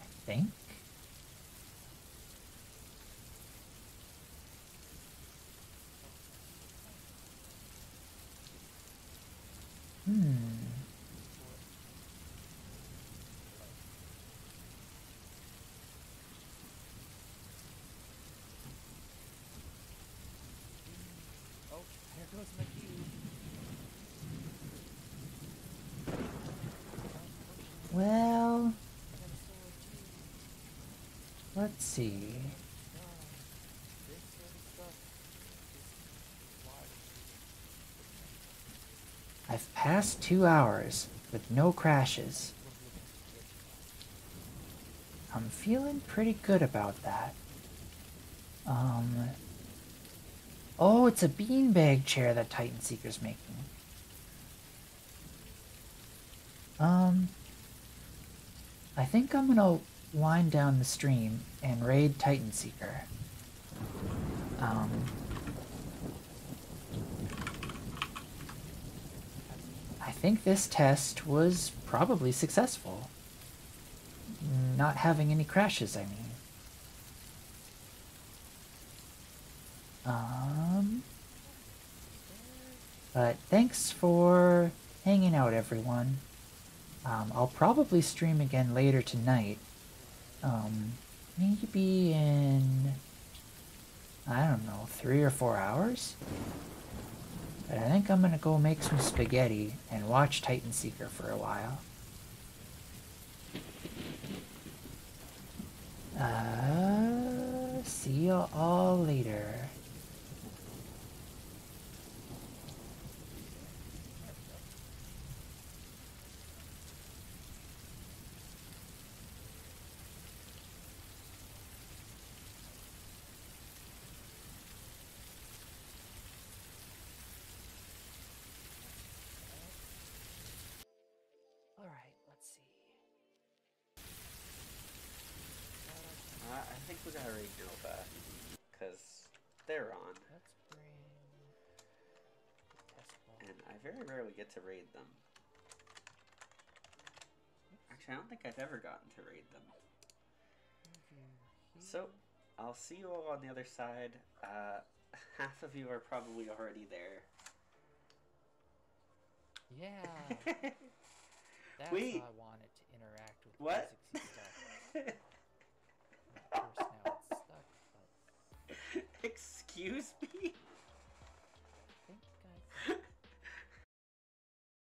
I think. Oh, there goes my cube. Well, let's see. I've passed 2 hours with no crashes. I'm feeling pretty good about that. Oh, it's a beanbag chair that Titanseeker's making. I think I'm gonna wind down the stream and raid Titanseeker. I think this test was probably successful. Not having any crashes, I mean. But thanks for hanging out, everyone. I'll probably stream again later tonight. Maybe in, I don't know, 3 or 4 hours? But I think I'm gonna go make some spaghetti and watch Titan Seeker for a while. See you all later. Alright, let's see. I think we gotta raid Nova, because they're on, Let's bring the test ball. and I very rarely get to raid them. Actually, I don't think I've ever gotten to raid them. So, I'll see you all on the other side. Half of you are probably already there. Yeah. That's Wait. how I wanted to interact with What? physicsy stuff. Of course, now it's stuck, but... Excuse me?